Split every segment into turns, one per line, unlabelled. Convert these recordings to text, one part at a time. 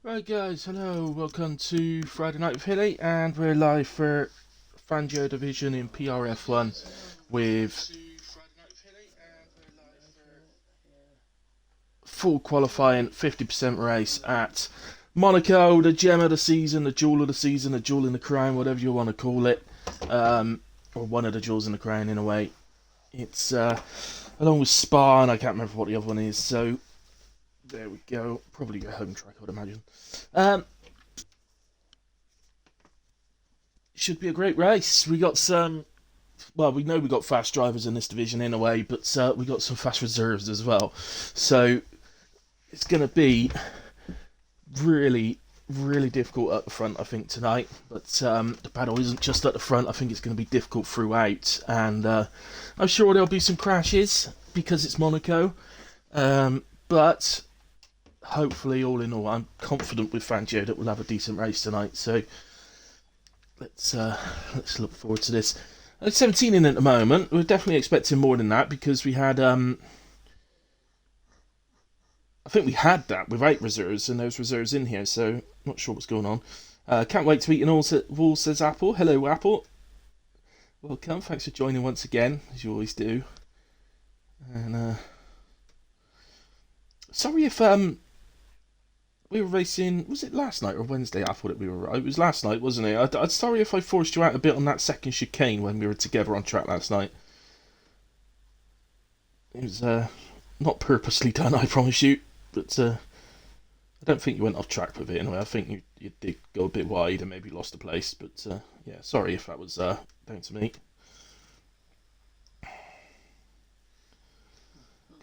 Right guys, hello, welcome to Friday Night with Hilly, and we're live for Fangio Division in PRF1 with full qualifying 50% race at Monaco, the gem of the season, the jewel of the season, the jewel in the crown, whatever you want to call it, or one of the jewels in the crown in a way. It's along with Spa, and I can't remember what the other one is, so there we go, probably your home track I would imagine. Should be a great race. We got some. Well, we know we got fast drivers in this division in a way, but we got some fast reserves as well. So it's going to be really, really difficult at the front, I think, tonight. But the battle isn't just at the front. I think it's going to be difficult throughout, and I'm sure there'll be some crashes because it's Monaco. But hopefully, all in all, I'm confident with Fangio that we'll have a decent race tonight. So let's look forward to this. 17 in at the moment. We're definitely expecting more than that because we had I think we had that with 8 reserves and those reserves in here, so not sure what's going on. Can't wait to eat an all, says Apple. Hello Apple. Welcome, thanks for joining once again, as you always do. And sorry if we were racing, was it last night or Wednesday? I thought we were right. It was last night, wasn't it? I'm sorry if I forced you out a bit on that second chicane when we were together on track last night. It was not purposely done, I promise you. But I don't think you went off track with it anyway. I think you did go a bit wide and maybe lost the place. But yeah, sorry if that was down to me.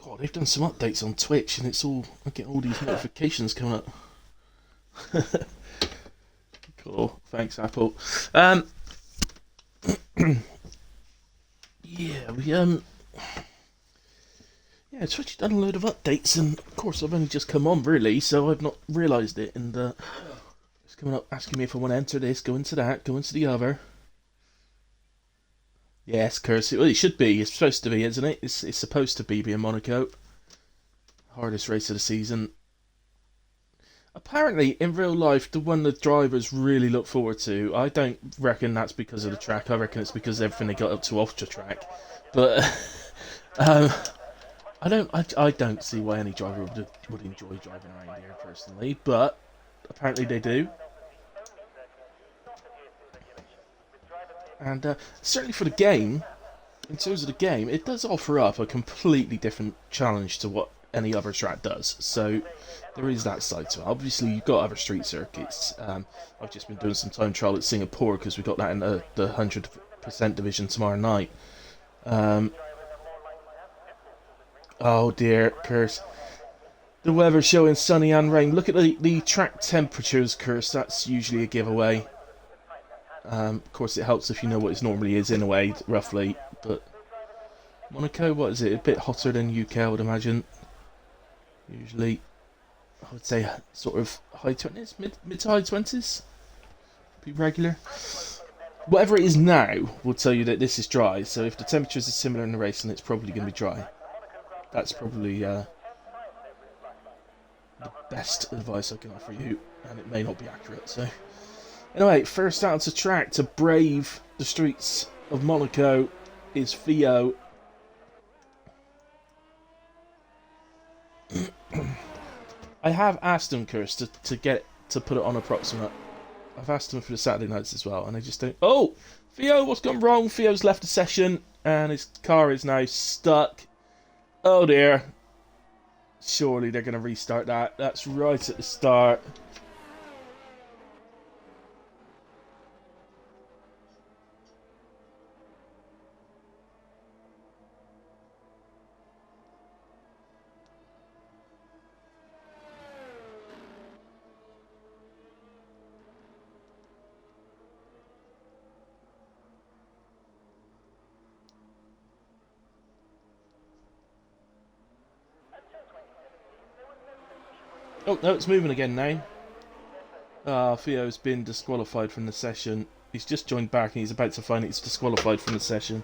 God, they've done some updates on Twitch and it's all, I get all these notifications coming up. Cool, thanks Apple. Yeah, yeah, Twitch done a load of updates, and of course I've only just come on really, so I've not realised it. And it's coming up asking me if I want to enter this, go into that, go into the other. Yes, curse it. Well, it should be. It's supposed to be, isn't it? It's supposed to be being Monaco. Hardest race of the season. Apparently, in real life, the one the drivers really look forward to. I don't reckon that's because of the track. I reckon it's because of everything they got up to off the track. But I don't see why any driver would enjoy driving around here personally. But apparently they do. And certainly for the game, in terms of the game, it does offer up a completely different challenge to what any other track does. So there is that side to it. Obviously, you've got other street circuits. I've just been doing some time trial at Singapore because we got that in the 100% division tomorrow night. Oh dear, curse. The weather showing sunny and rain. Look at the track temperatures, curse. That's usually a giveaway. Of course, it helps if you know what it normally is in a way, roughly. But Monaco, what is it? A bit hotter than UK, I would imagine. Usually, I would say sort of high 20s, mid to high 20s. Be regular. Whatever it is now will tell you that this is dry. So if the temperatures are similar in the race, then it's probably going to be dry. That's probably the best advice I can offer you, and it may not be accurate. So. Anyway, first out to track to brave the streets of Monaco is Theo. I have asked him, Curse, to put it on approximate. I've asked him for the Saturday nights as well, and they just don't. Oh, Theo, what's gone wrong? Theo's left the session, and his car is now stuck. Oh dear. Surely they're going to restart that. That's right at the start. Oh, no, it's moving again now. Theo's been disqualified from the session. He's just joined back and he's about to find he's disqualified from the session.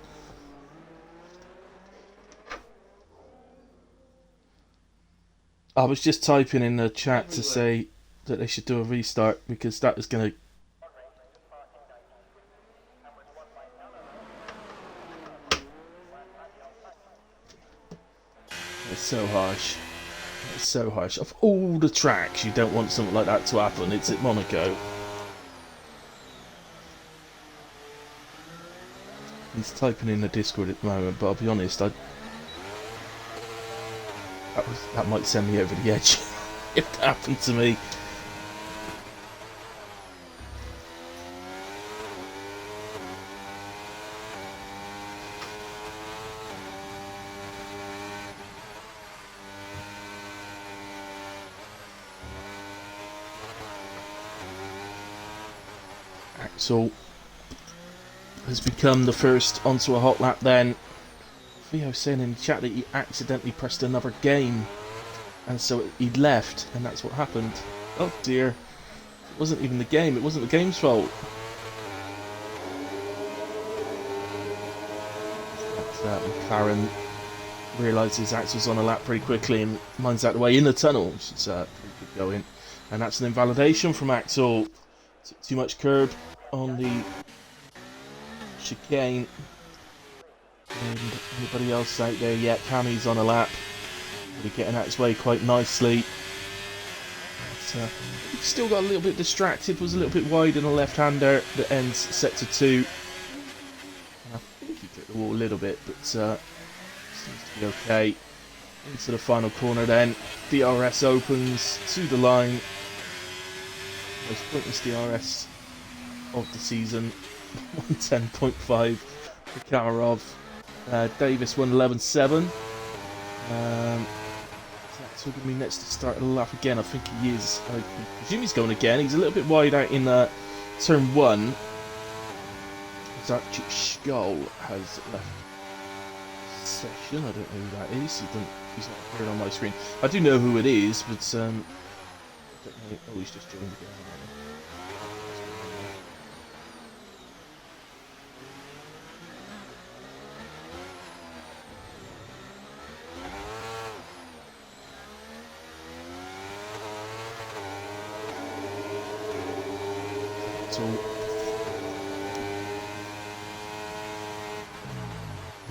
I was just typing in the chat to say that they should do a restart, because that is going to... It's so harsh. It's so harsh. Of all the tracks you don't want something like that to happen, it's at Monaco. He's typing in the Discord at the moment, but I'll be honest, that might send me over the edge if it happened to me. Axel has become the first onto a hot lap then. Theo saying in the chat that he accidentally pressed another game, and so he left, and that's what happened. Oh dear. It wasn't even the game, it wasn't the game's fault. But, McLaren realises Axel's on a lap pretty quickly and minds out the way in the tunnel, which is pretty good going. And that's an invalidation from Axel. Too much curb on the chicane. And anybody else out there yet? Cammy's on a lap. Really getting out his way quite nicely. But, he still got a little bit distracted, was a little bit wide in the left-hander that ends sector 2. And I think he took the wall a little bit, but seems to be okay. Into the final corner then. DRS opens to the line. Most pointless DRS of the season. 110.5 for Kamarov. Davis 111.7. That's all going to be next to start the lap again. I think he is. I presume he's going again. He's a little bit wide out in turn 1. Zarchik Skull has left session. I don't know who that is. He's not appearing on my screen. I do know who it is, but I don't know. Oh, he's just joined again.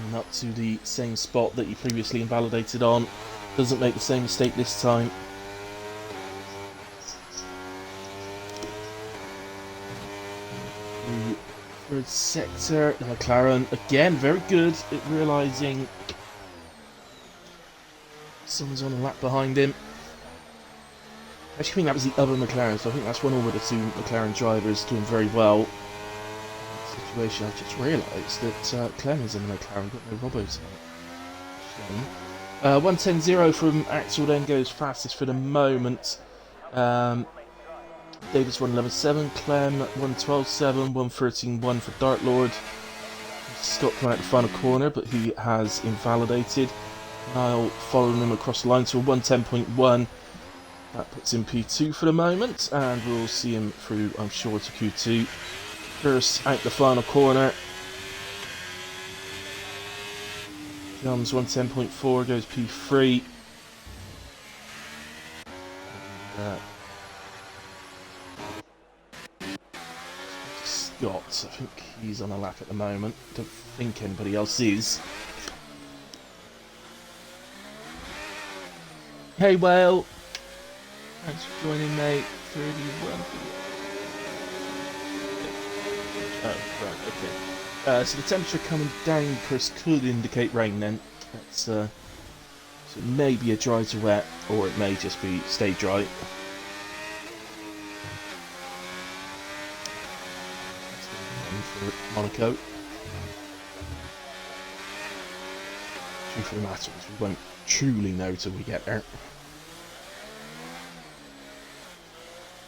And up to the same spot that he previously invalidated on. Doesn't make the same mistake this time. The third sector, the McLaren again very good at realising someone's on a lap behind him. I actually think that was the other McLaren, so I think that's one over the two McLaren drivers doing very well. Situation, I've just realised that Clemens in the McLaren got no Robos in it. 110.0 from Axel then goes fastest for the moment. Davis 111.7, Clem 112.7, 113.1 for Dart Lord. Scott coming out the final corner, but he has invalidated. Niall following him across the line to a 110.1. That puts him P2 for the moment, and we'll see him through, I'm sure, to Q2. First out the final corner. Comes 110.4, goes P3. Scott, I think he's on a lap at the moment. Don't think anybody else is. Hey, Whale. Thanks for joining, mate. 31. Oh, right, okay. So the temperature coming down, Chris, could indicate rain then. That's, so it may be a dry to wet, or it may just be stay dry. That's going to be for Monaco. Truth of the matter is, we won't truly know till we get there.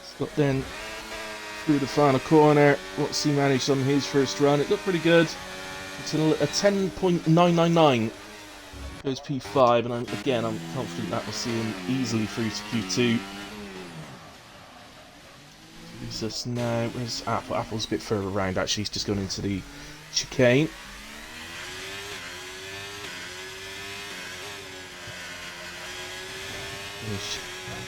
Scott then through the final corner. What's he managed on his first run? It looked pretty good. It's a 10.999. Goes P5, and I'm confident that will see him easily through to Q2. Leaves us now. Where's Apple? Apple's a bit further around actually. He's just gone into the chicane.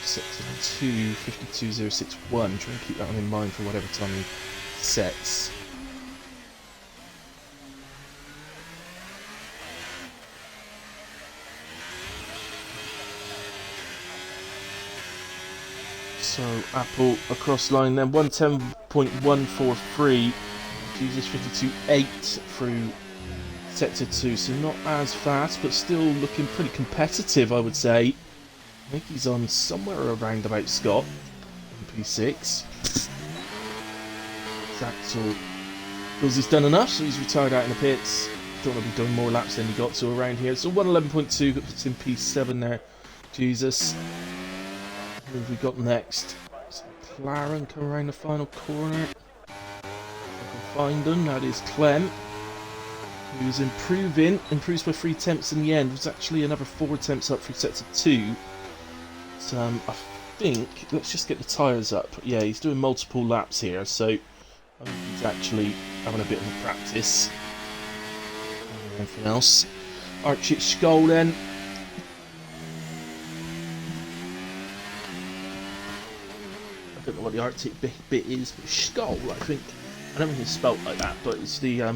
Sector 2, 52.061. Try and keep that one in mind for whatever time he sets. So Apple across line then 110.143. Jesus 52.8 through sector 2. So not as fast, but still looking pretty competitive, I would say. I think he's on somewhere around about Scott in P6. Axel feels he's done enough, so he's retired out in the pits. Don't want to be doing more laps than he got to around here. So 111.2 puts in P7 there. Jesus. Who have we got next? McLaren come around the final corner. If I can find them, that is Clem. He was improves by 3 tenths in the end. It was actually another 4 tenths up through sector 2. So, I think, let's just get the tyres up. Yeah, he's doing multiple laps here, so I think he's actually having a bit of a practice. Anything else? Archie Skoll then. I don't know what the Arctic bit is, but Skoll, I think. I don't think it's spelt like that, but it's the I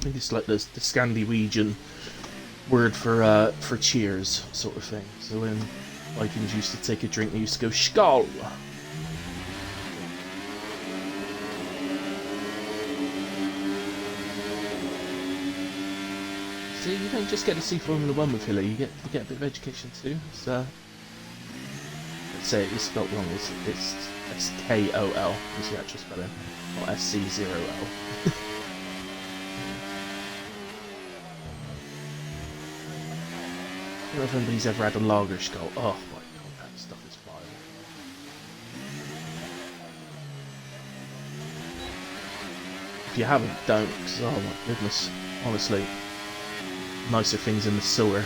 think it's like the Scandinavian word for cheers sort of thing. So when Vikings used to take a drink, they used to go Skoll. See, you don't just get to see Formula 1 with Hilly, you get a bit of education too. So let's say it is spelt wrong. It's SKOL is the actual spelling, not SC0L. I don't know if anybody's ever had a lager skull. Oh my god, that stuff is vile. If you haven't, don't, because oh my goodness, honestly, nicer things in the sewer.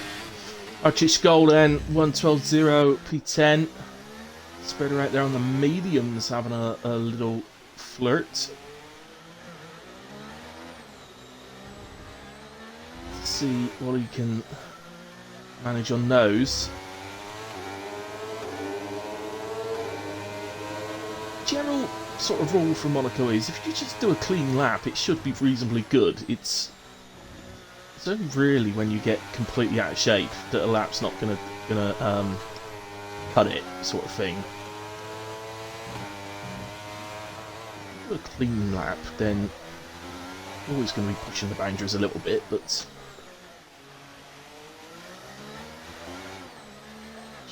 Archie Skoll then, 112.0, P10. Spreader out there on the mediums, having a little flirt. Let's see what he can manage on those. General sort of rule for Monaco is if you just do a clean lap, it should be reasonably good. It's only really when you get completely out of shape that a lap's not gonna cut it, sort of thing. If you do a clean lap, then you're always going to be pushing the boundaries a little bit, but it's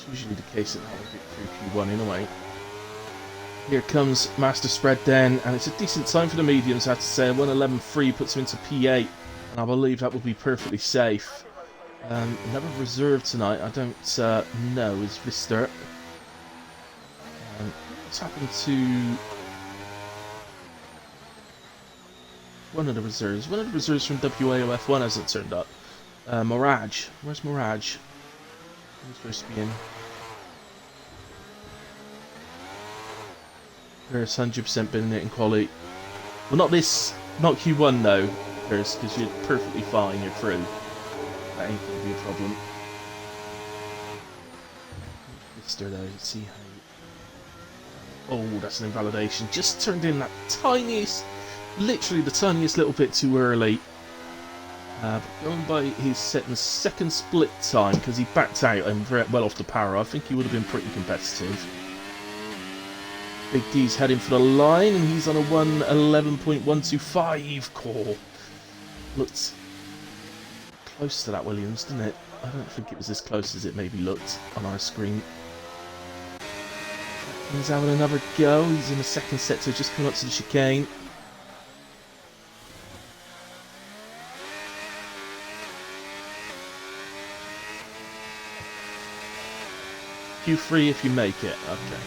usually the case that I'll get through Q1 anyway. Here comes Master Spread then, and it's a decent time for the mediums, I have to say. 111.3 puts him into P8, and I believe that will be perfectly safe. Another reserve tonight, I don't know, is Vista. What's happened to one of the reserves? One of the reserves from WAOF1 hasn't turned up. Mirage. Where's Mirage? He's supposed to be in. There's 100% been in it in Quali. Well, not Q1 though, because you're perfectly fine, you're through. That ain't going to be a problem. Mister though, let's see how. Oh, that's an invalidation. Just turned in that tiniest, literally the tiniest little bit too early. But going by his second split time, because he backed out and very well off the power, I think he would have been pretty competitive. Big D's heading for the line, and he's on a 111.125 core. Looked close to that, Williams, didn't it? I don't think it was as close as it maybe looked on our screen. He's having another go. He's in the second sector, just coming up to the chicane. Q3 if you make it. Okay.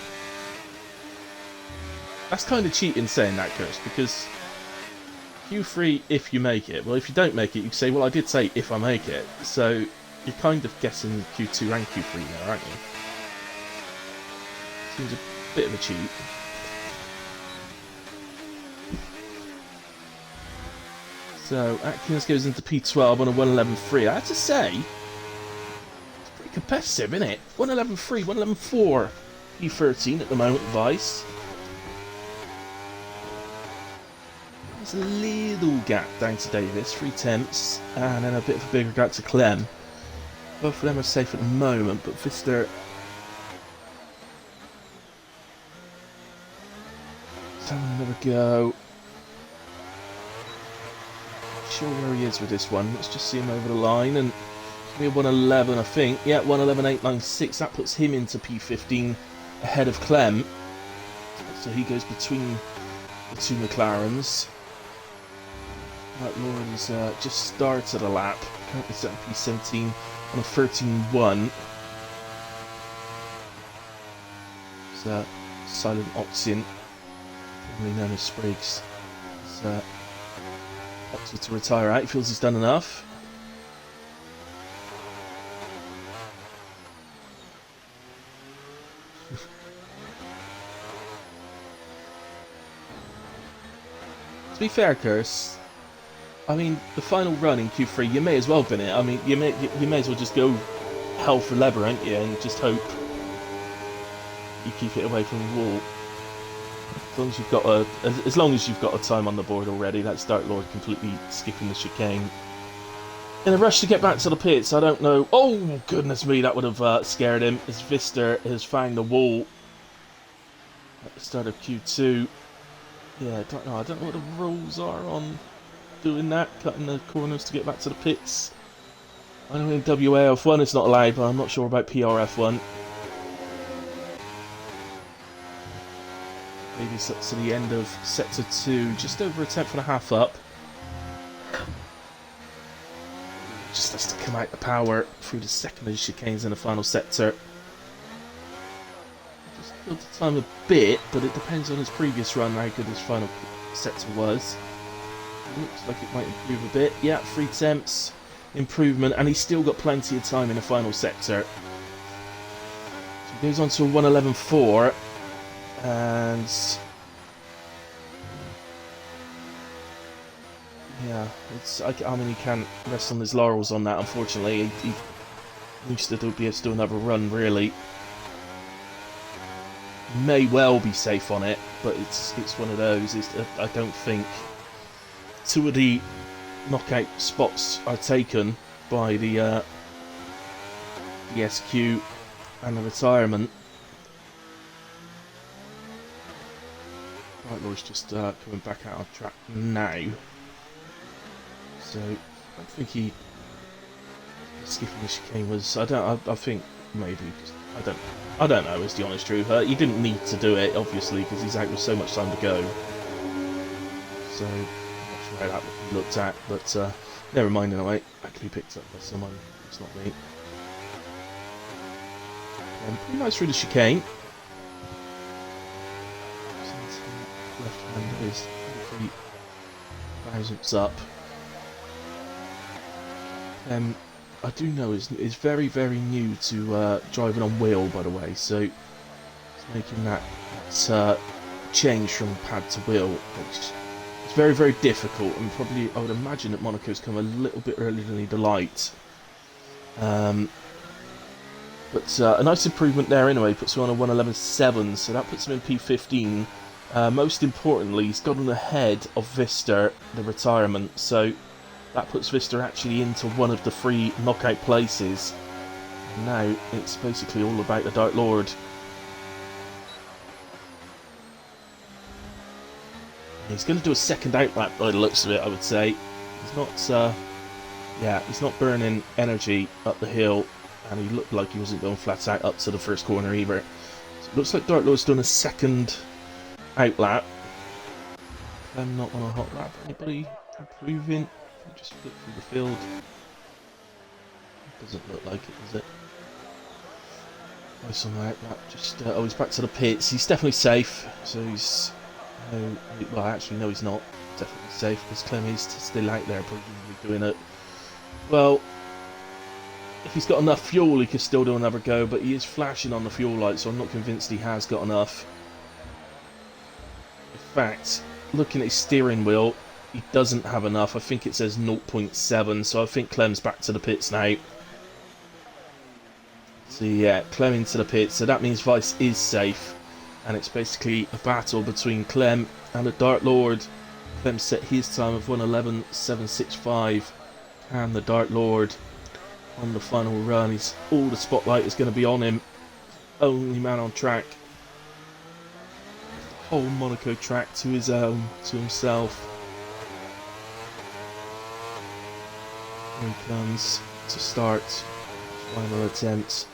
That's kind of cheating saying that, Chris, because Q3 if you make it. Well, if you don't make it, you can say, well, I did say if I make it. So you're kind of guessing Q2 and Q3 now, aren't you? Seems a bit of a cheat. So Atkins goes into P12 on a 111.3. I have to say, it's pretty competitive, isn't it? 111.3, 111.4. P13 at the moment, Vice. There's a little gap down to Davis, 3/10, and then a bit of a bigger gap to Clem. Both of them are safe at the moment, but Vista... Let's have another go. Not sure where he is with this one. Let's just see him over the line, and we're 1:11, I think. Yeah, 1:11.896. That puts him into P15 ahead of Clem. So he goes between the two McLarens. Right, Lauren's just started a lap. Currently set on P17 on a 13.1. It's Silent Oxen, formerly known as Spriggs. He's opted to retire out. He feels he's done enough. To be fair, Curse, I mean, the final run in Q3, you may as well bin it. I mean, you may as well just go hell for leather, ain't you? And just hope you keep it away from the wall. As long as you've got a time on the board already. That's Dark Lord completely skipping the chicane. In a rush to get back to the pits, I don't know. Oh goodness me, that would have scared him. As Vista has found the wall at the start of Q2. Yeah, I don't know what the rules are on doing that, cutting the corners to get back to the pits. I know in WAF1 it's not allowed, but I'm not sure about PRF1. Maybe it's up to the end of sector 2, just over a 10.5 up. Just has to come out the power through the secondary chicanes in the final sector. Build the time a bit, but it depends on his previous run how good his final sector was. It looks like it might improve a bit. Yeah, 3/10 improvement, and he's still got plenty of time in the final sector. So he goes on to a 1:11.4, and yeah, I mean, he can't rest on his laurels on that. Unfortunately, he needs to be able to do another run, really. May well be safe on it, but it's one of those. I don't think two of the knockout spots are taken by the SQ and the retirement. Right, Lord's just coming back out on track now, so I don't think he skipping the chicane was. I think maybe. I don't know, is the honest truth. He didn't need to do it, obviously, because he's out with so much time to go. So, I'm not sure how that would be looked at, but never mind anyway. That can be picked up by someone. It's not me. Pretty nice through the chicane. Left hand is 3,000s up. I do know is very, very new to driving on wheel, by the way, so it's making that change from pad to wheel, which is very, very difficult, and probably I would imagine that Monaco's come a little bit earlier than he'd like. But a nice improvement there anyway, puts him on a 1:11.7, so that puts him in P15. Most importantly, he's gotten ahead of Vista, the retirement, so that puts Vista actually into one of the 3 knockout places. And now it's basically all about the Dark Lord. He's going to do a second outlap by the looks of it, I would say. He's not, he's not burning energy up the hill, and he looked like he wasn't going flat out up to the first corner either. So it looks like Dark Lord's done a second outlap. I'm not on a hot lap. Anybody improving? Just flip through the field. Doesn't look like it, does it? Nice on that. Just he's back to the pits. He's definitely safe. So he's well, actually, no, he's not definitely safe because Clem is still out there, presumably doing it. Well, if he's got enough fuel, he could still do another go, but he is flashing on the fuel light, so I'm not convinced he has got enough. In fact, looking at his steering wheel, he doesn't have enough. I think it says 0.7, so I think Clem's back to the pits now. So yeah, Clem into the pit. So that means Vice is safe, and it's basically a battle between Clem and the Dark Lord. Clem set his time of 1:11.765, and the Dark Lord on the final run. All the spotlight is going to be on him. Only man on track. Whole Monaco track to his own, to himself. Here he comes to start. Final attempt.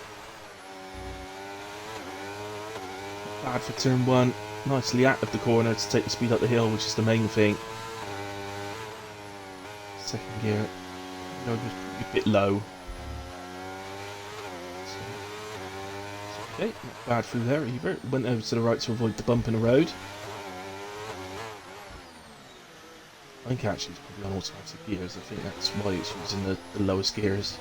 Not bad for turn 1. Nicely out of the corner to take the speed up the hill, which is the main thing. Second gear, a bit low. Okay, not bad through there either. Went over to the right to avoid the bump in the road. I think actually it's probably on automatic gears. I think that's why it's using the lowest gears.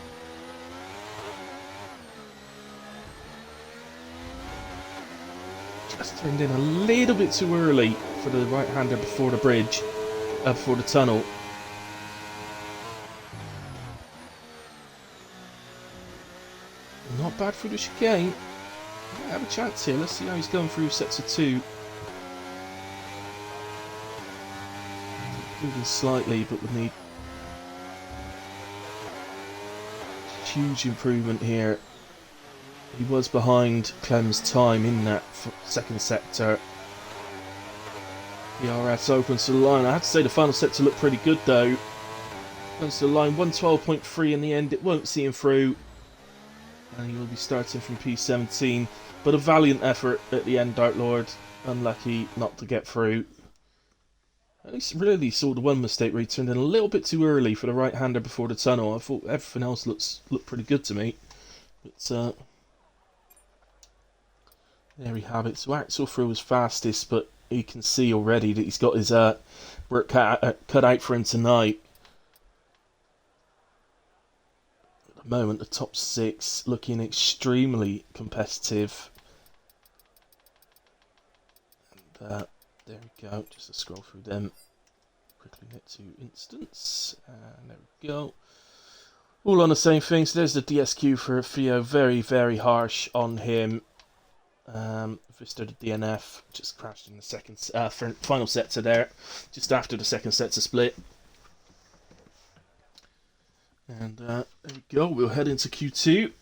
Just turned in a little bit too early for the right-hander before the bridge, before the tunnel. Not bad through the chicane. Might have a chance here. Let's see how he's going through sets of 2. Moving slightly, but we need huge improvement here. He was behind Clem's time in that second sector. PRF opens to the line. I have to say the final sector looked pretty good though. Opens to the line, 1:12.3 in the end. It won't see him through. And he will be starting from P17. But a valiant effort at the end, Dark Lord. Unlucky not to get through. At least really saw the one mistake where he turned in a little bit too early for the right-hander before the tunnel. I thought everything else looked pretty good to me. But there we have it. So Axel through was fastest, but you can see already that he's got his work cut out for him tonight. At the moment, the top 6 looking extremely competitive. And there we go. Just to scroll through them. Quickly get to instance. And there we go. All on the same thing. So there's the DSQ for Theo. Very, very harsh on him. Vista the DNF just crashed in the second final sector there, just after the second sector split. And there we go. We'll head into Q2.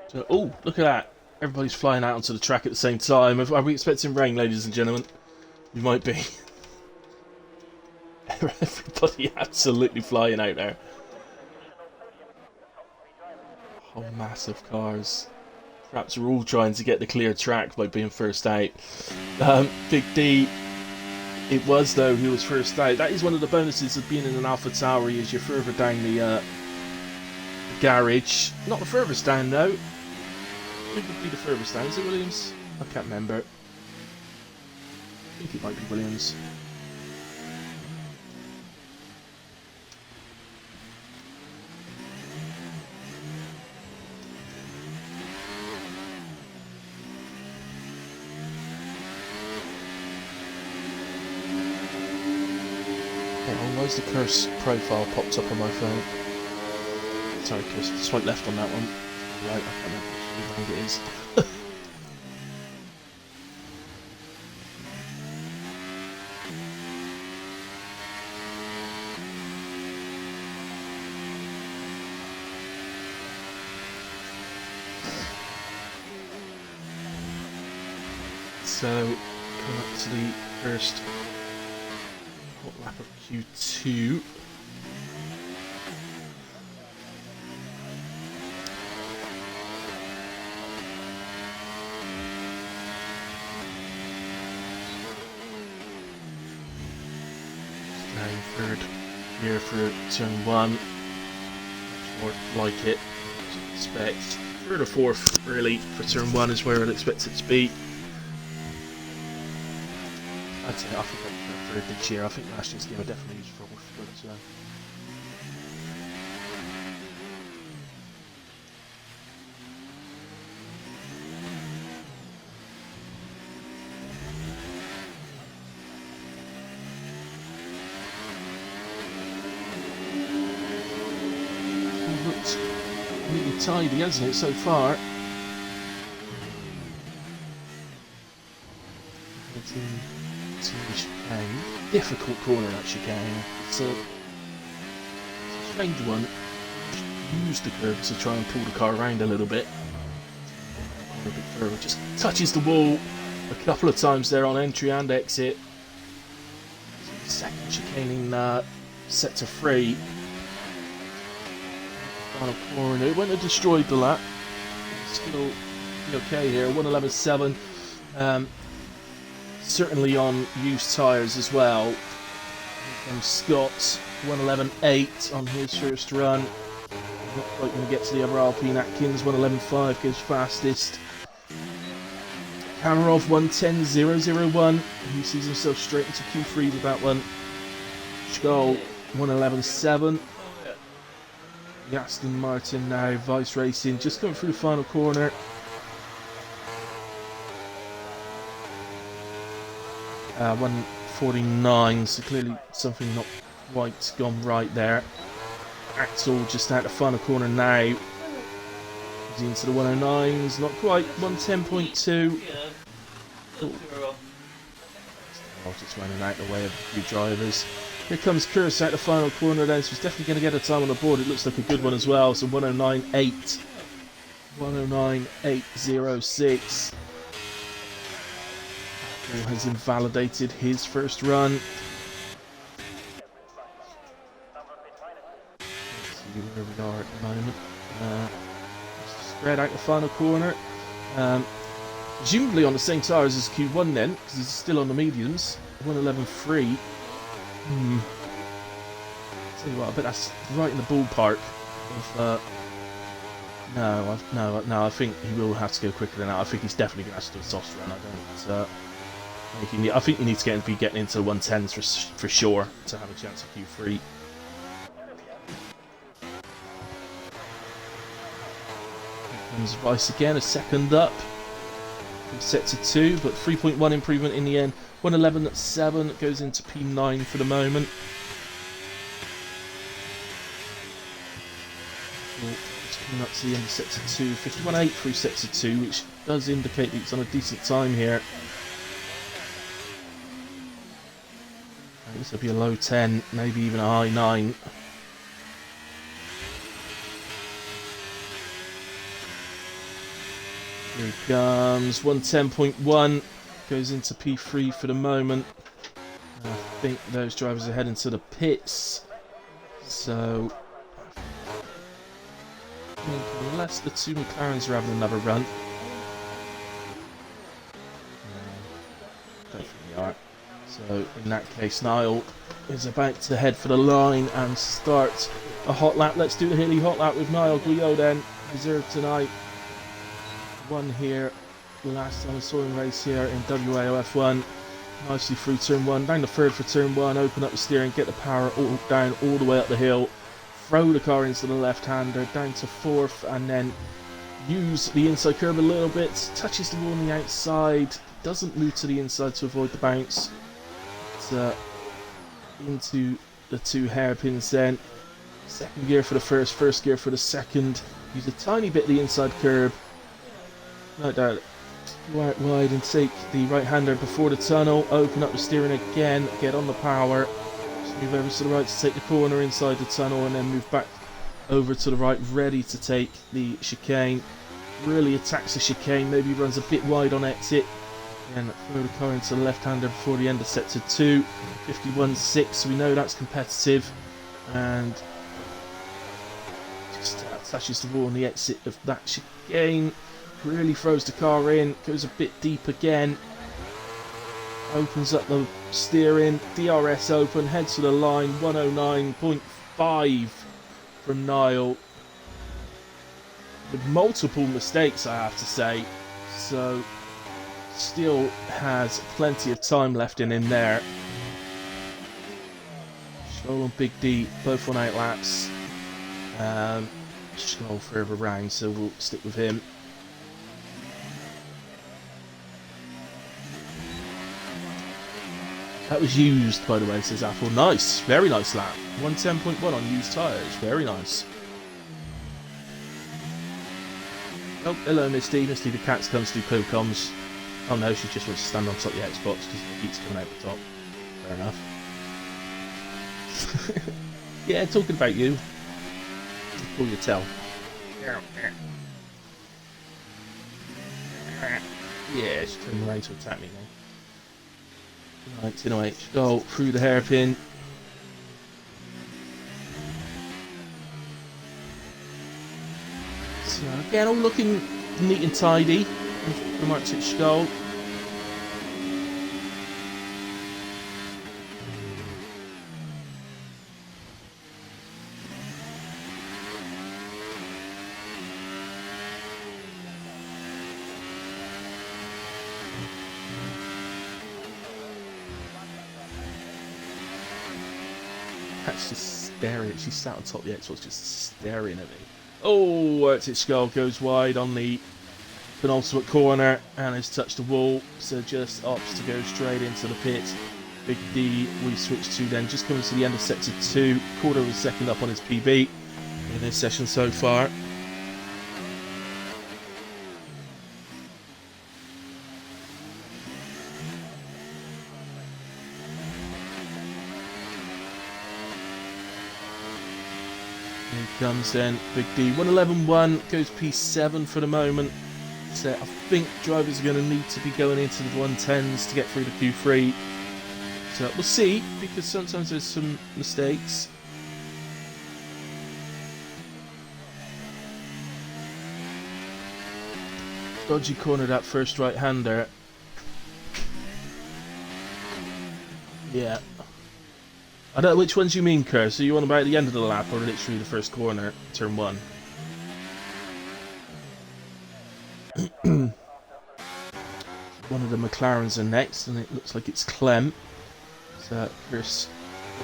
So, oh, look at that. Everybody's flying out onto the track at the same time. Are we expecting rain, ladies and gentlemen? We might be. Everybody absolutely flying out there. Oh, massive cars. Perhaps we're all trying to get the clear track by being first out. Big D, it was though who was first out. That is one of the bonuses of being in an Alpha Tauri, is you're further down the garage. Not the furthest down though. Who would be the furthest down? Is it Williams? I can't remember. I think it might be Williams. Why is the curse profile popped up on my phone? Sorry, Chris, swipe left on that one. Right, I can't remember which round it is. So, coming up to the first hot lap of Q2. Nine, third gear for turn 1. More like it, as you'd expect. Third or fourth, really, for turn 1 is where I'd expect it to be. I'd say I think I'd prefer third this year. I think last year's game I definitely used fourth, but looked really tidy, hasn't it, so far? Chicane. Difficult corner, that chicane. It's a strange one. Use the curb to try and pull the car around a little bit. A bit further. Just touches the wall a couple of times there on entry and exit. Second chicaning set to 3. Final corner. It wouldn't have destroyed the lap. Still be okay here. 1:11.7. Certainly on used tyres as well. Here comes Scott. 1:11.8 on his first run. Not quite going to get to the other Alpine. Atkins 1:11.5 goes fastest. Kamarov 1:10.001. He sees himself straight into Q3 with that one. Scholl 1:11.7. The Aston Martin now, Vice Racing, just coming through the final corner. Uh, 1:49, so clearly something not quite gone right there. Axel just out the final corner now. He's into the 109s, not quite, 1:10.2. Oh, just running out the way of a few drivers. Here comes Kurz out the final corner then, so he's definitely going to get a time on the board. It looks like a good one as well, so 1:09.8. 1:09.806. Has invalidated his first run. Let's see where we are at the moment. Spread out the final corner. Presumably on the same tyres as Q1 then, because he's still on the mediums. 1:11.3. Tell you what, I bet that's right in the ballpark of. No, I think he will have to go quicker than that. I think he's definitely going to have to do a soft run. I think you need to be getting into the 110s for sure to have a chance at Q3. Here comes Vice again, a second up. Set to 2, but 3.1 improvement in the end. 1:11.7 goes into P9 for the moment. Just coming up to the end of set to 2. 51.8 through set to 2, which does indicate that it's on a decent time here. This will be a low 10, maybe even a high 9. Here he comes, 1:10.1, goes into P3 for the moment. I think those drivers are heading to the pits, so unless the two McLarens are having another run. Definitely are. So in that case, Niall is about to head for the line and start a hot lap. Let's do the Hilly hot lap with Niall Guillot then. Reserved tonight. One here. Last time I saw him race here in WAOF1. Nicely through turn 1. Down the third for turn 1. Open up the steering. Get the power down all the way up the hill. Throw the car into the left-hander. Down to fourth. And then use the inside curve a little bit. Touches the wall on the outside. Doesn't move to the inside to avoid the bounce. Into the two hairpins then. Second gear for the first gear for the second. Use a tiny bit of the inside curb. Like that. Wide and take the right-hander before the tunnel. Open up the steering again. Get on the power. Just move over to the right to take the corner inside the tunnel and then move back over to the right, ready to take the chicane. Really attacks the chicane. Maybe runs a bit wide on exit. And throw the car into the left-hander before the end of set to 2. 51.6, we know that's competitive. And just touches the wall on the exit of that chicane. Really throws the car in, goes a bit deep again. Opens up the steering. DRS open. Heads to the line. 109.5 from Niall. With multiple mistakes, I have to say. So, still has plenty of time left in there. Scholl and Big D both on 8 laps. Scholl further round, so we'll stick with him. That was used, by the way, says Apple. Nice, very nice lap. 110.1 on used tyres, very nice. Oh, hello, Misty. Misty the Cats comes to do co-coms. Oh no, she just wants to stand on top of the Xbox because the heat's coming out the top. Fair enough. Yeah, talking about you. Pull your tail. Yeah, she's turning around to attack me now. Right, in a way, go through the hairpin. So again, all looking neat and tidy from Arctic Scholl. That's just staring. She sat on top of the Xbox, just staring at me. Oh, Arctic Scholl goes wide on the penultimate corner and has touched the wall, so just opts to go straight into the pit. Big D we switch to then just coming to the end of sector 2, quarter of a second up on his PB in this session so far. Here comes then Big D. 111.1 goes P7 for the moment. So I think drivers are going to need to be going into the 110s to get through the Q3. So we'll see, because sometimes there's some mistakes. Dodgy corner that first right-hander. Yeah. I don't know which ones you mean, Curse. Are you on about the end of the lap or literally the first corner, turn 1? One of the McLarens are next, and it looks like it's Clem. So, Curse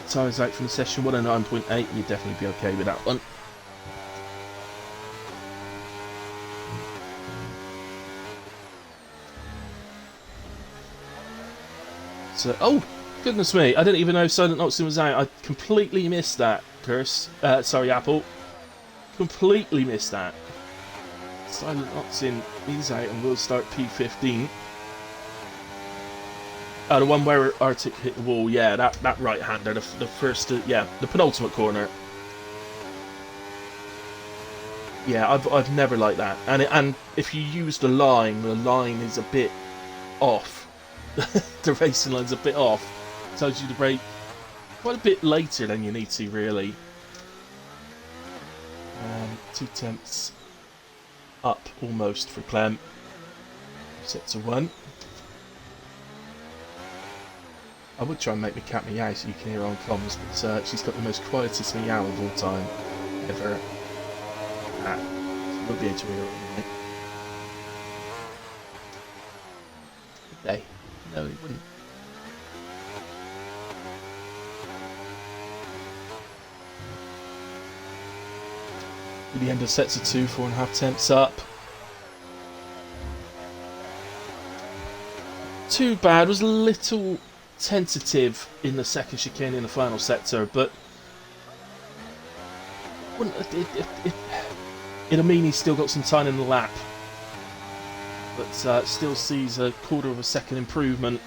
tyres out from the session 109.8. You'd definitely be okay with that one. So, oh! Goodness me, I didn't even know Silent Oxen was out. I completely missed that, Curse. Sorry, Apple. Completely missed that. Silent Oxen is out and we'll start P15. Oh, the one where Arctic hit the wall, yeah, that right-hander, the first, yeah, the penultimate corner. Yeah, I've never liked that. And if you use the line is a bit off. The racing line's a bit off. Tells you to brake quite a bit later than you need to, really. 2 tenths up almost for Clem. Set to 1. I would try and make the cat meow so you can hear her on comms, but she's got the most quietest meow of all time ever. So you won't be able to hear her anyway. Would they? No, it wouldn't. At the end of sets of 2, 4.5 tenths up. Too bad. Was a little tentative in the second chicane in the final sector, but it'll mean he's still got some time in the lap. But still sees a quarter of a second improvement.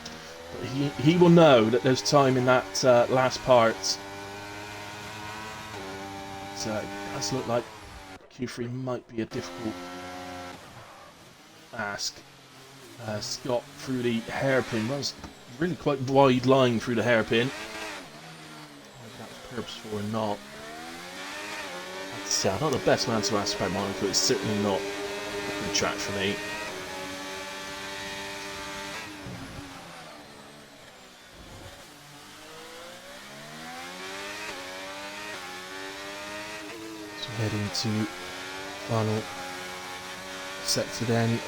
But he will know that there's time in that last part. So it does look like Q3 might be a difficult ask. Scott through the hairpin. That was really quite wide line through the hairpin. Whether that was purposeful or not. I'm not the best man to ask about Monaco. It's certainly not a good track for me. Heading to final sector then.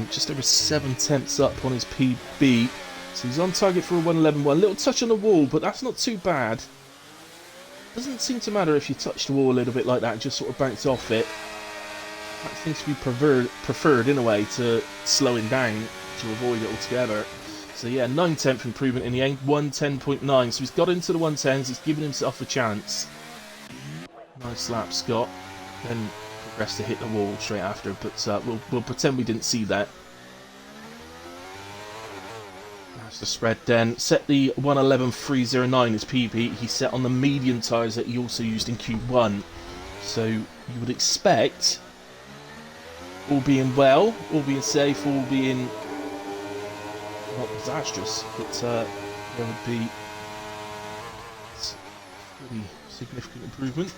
Just over 7 tenths up on his PB. So he's on target for a 1:11.1. Little touch on the wall, but that's not too bad. Doesn't seem to matter if you touch the wall a little bit like that and just sort of bounce off it. That seems to be preferred in a way to slowing down to avoid it altogether. So yeah, 9/10 improvement in the end, 1:10.9. So he's got into the 110s, he's given himself a chance. Nice lap, Scott. Then progressed to hit the wall straight after, but we'll pretend we didn't see that. That's the spread then. Set the 1:11.309 as PB. He set on the medium tyres that he also used in Q1. So you would expect, all being well, all being safe, all being not disastrous, but there would be a pretty significant improvement.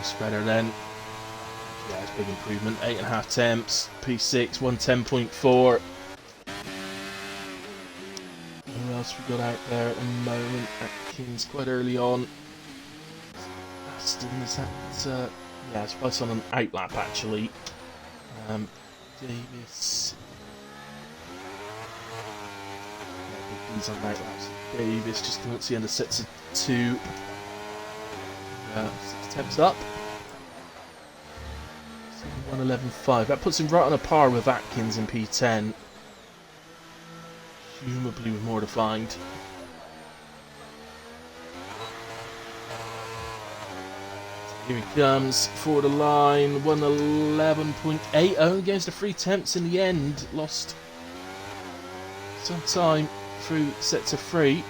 Spreader then. Yeah, it's a big improvement. 8.5 temps, P6, 1:10.4. Who else we got out there at the moment? Atkins quite early on. Aston, is that? Yeah, it's both on an outlap actually. Davis. Yeah, he's on outlaps. Davis just coming up to the end of sets of 2. 6 temps up. 1:11.5. That puts him right on a par with Atkins in P10. Presumably with more to find. Here he comes for the line. 1:11.8. Only goes to 3 temps in the end. Lost some time through sets of 3.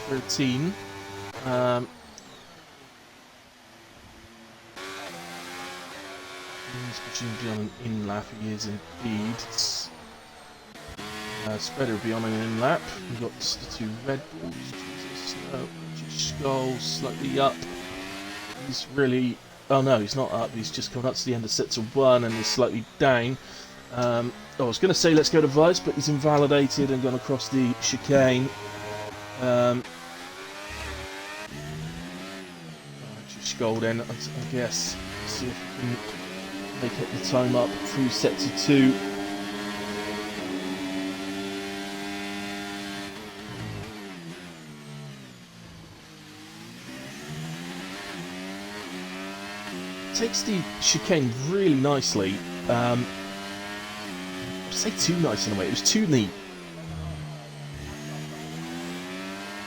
13. He's presumably on an in-lap, he is indeed. Spreader will be on an in-lap. We've got the 2 Red Bulls. Jesus, no. Skull slightly up. He's really... Oh no, he's not up. He's just coming up to the end of sets of 1 and is slightly down. I was going to say let's go to Vice, but he's invalidated and gone across the chicane. Skull then, I guess. See if we can make up the time up through sets of 2. Takes the chicane really nicely. I'd say too nice in a way. It was too neat.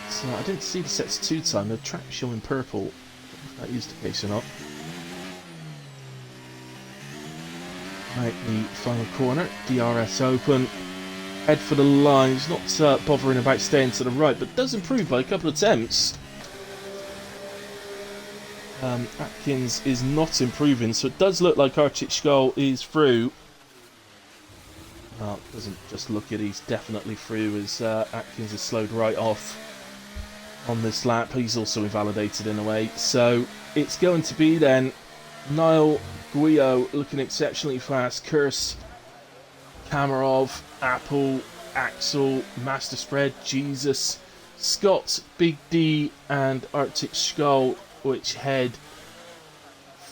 So I didn't see the sets of 2 time. The track was showing purple. I don't know if that is the case or not. Right, the final corner, DRS open, head for the line. He's not bothering about staying to the right, but does improve by a couple of attempts. Atkins is not improving, so it does look like Arctic Skull is through. Well, it doesn't just look it, he's definitely through as Atkins is slowed right off on this lap. He's also invalidated in a way, so it's going to be then Niall Guio looking exceptionally fast. Kurse, Kamarov, Apple, Axel, Master Spread, Jesus, Scott, Big D, and Arctic Skull, which head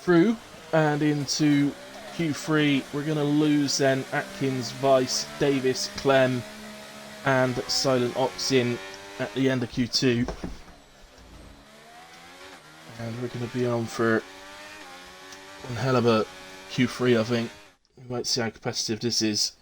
through and into Q3. We're going to lose then Atkins, Vice, Davis, Clem, and Silent Oxin at the end of Q2. And we're going to be on for one hell of a Q3, I think. We might see how competitive this is.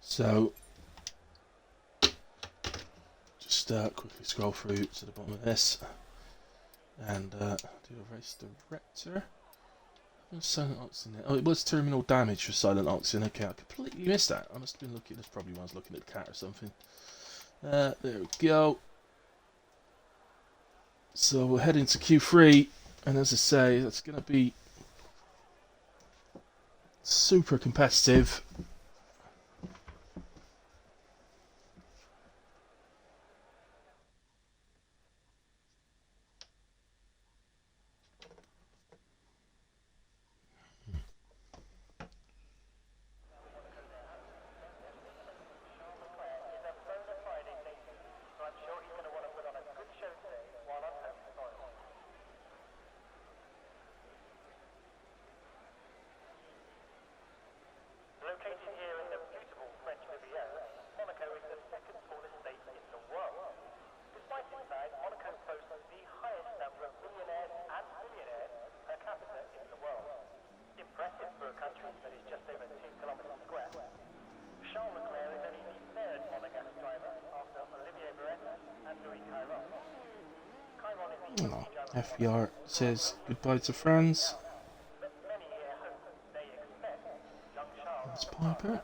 So, just quickly scroll through to the bottom of this and do a race director. Silent Oxen there. Oh, it was terminal damage for Silent Oxen. Okay, I completely missed that. I must have been looking. That's probably when I was looking at the cat or something. There we go. So we're heading to Q3, and as I say, that's going to be super competitive.
Located here in the beautiful French Riviera, Monaco is the second tallest state in the world. Despite its size, Monaco boasts the highest number of millionaires and billionaires per capita in the world. Impressive for a country that is just over 2 kilometers square. Charles Leclerc is only the third Monegasque driver after Olivier Perez and Louis Chiron. Chiron is the only driver
FPR says goodbye to France.
but many here hope they expect young Charles
That's Piper.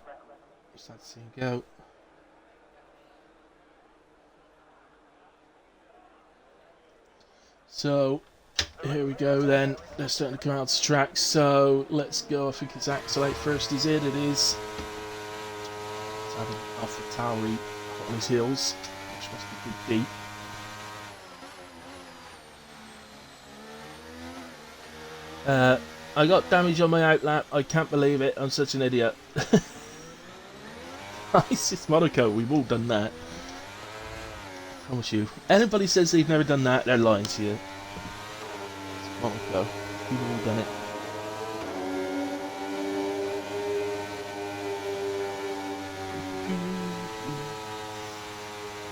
Sad to see him go. So here we go then. They're starting to come out to track. So let's go. I think it's Axelate first. Is it? It is. It's having Alpha Tauri on his heels, which must be good deep. I got damage on my outlap. I can't believe it. I'm such an idiot. It's Monaco. We've all done that. I promise you. Anybody says they've never done that, they're lying to you. It's Monaco. We've all done it.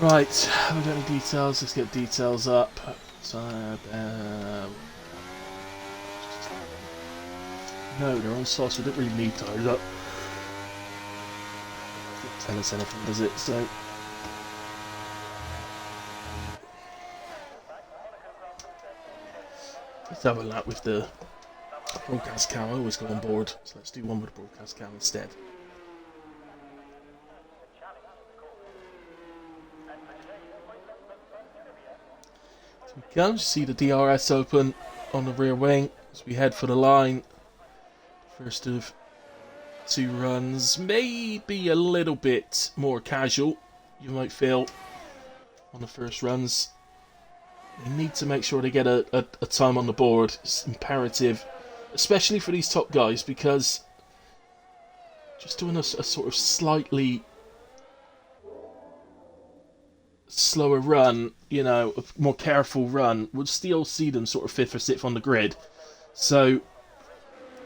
Right. Have we got any details? Let's get details up. So, no, they're on sauce. We don't really need tires up. Doesn't tell us anything, does it? So. Let's have a lap with the broadcast cam. I always go on board, so let's do one with the broadcast cam instead. So we come to see the DRS open on the rear wing as we head for the line. First of 2 runs, maybe a little bit more casual, you might feel, on the first runs. They need to make sure they get a time on the board. It's imperative, especially for these top guys, because just doing a sort of slightly slower run, you know, a more careful run, would still see them sort of 5th or 6th on the grid. So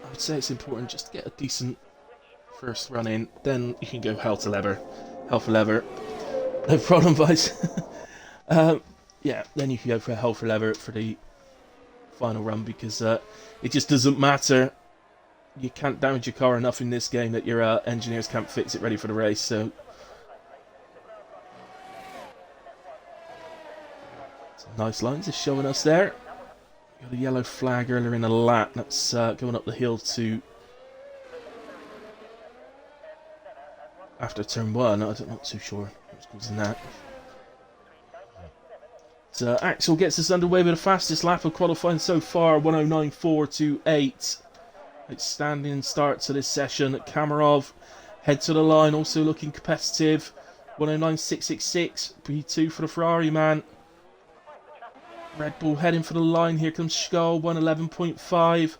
I would say it's important just to get a decent first run in, then you can go hell for leather. No problem, boys. Yeah, then you can go for a hell for leather for the final run, because it just doesn't matter. You can't damage your car enough in this game that your engineers can't fix it ready for the race. So some nice lines are showing us there. Got a yellow flag earlier in the lap. That's going up the hill to after turn 1. I'm not too sure what's causing that. So Axel gets us underway with the fastest lap of qualifying so far, 109.428. Outstanding start to this session. Kamarov head to the line, also looking competitive. 109.666, P2 for the Ferrari man. Red Bull heading for the line. Here comes Scholl, 111.5.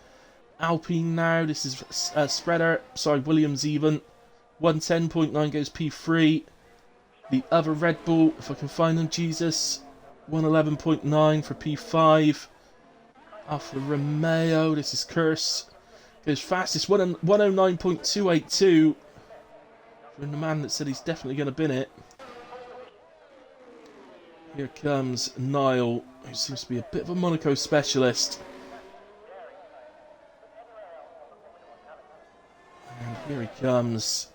Alpine now. This is Spreader. Sorry, Williams even. 110.9 goes P3. The other Red Bull, if I can find them, Jesus. 111.9 for P5. Alfa Romeo. This is Curse. Goes fastest. 109.282. From the man that said he's definitely going to bin it. Here comes Niall, who seems to be a bit of a Monaco specialist. And here he comes.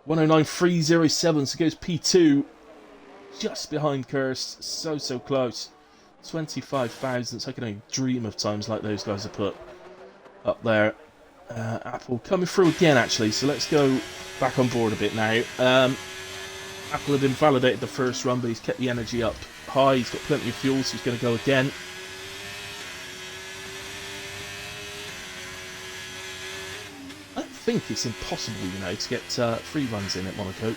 109.307, so goes P2. Just behind Kirst. So close. 25 thousandths. I can only dream of times like those guys have put up there. Apple coming through again, actually. So let's go back on board a bit now. Apple had invalidated the first run, but he's kept the energy up high. He's got plenty of fuel, so he's going to go again. I don't think it's impossible, you know, to get 3 runs in at Monaco.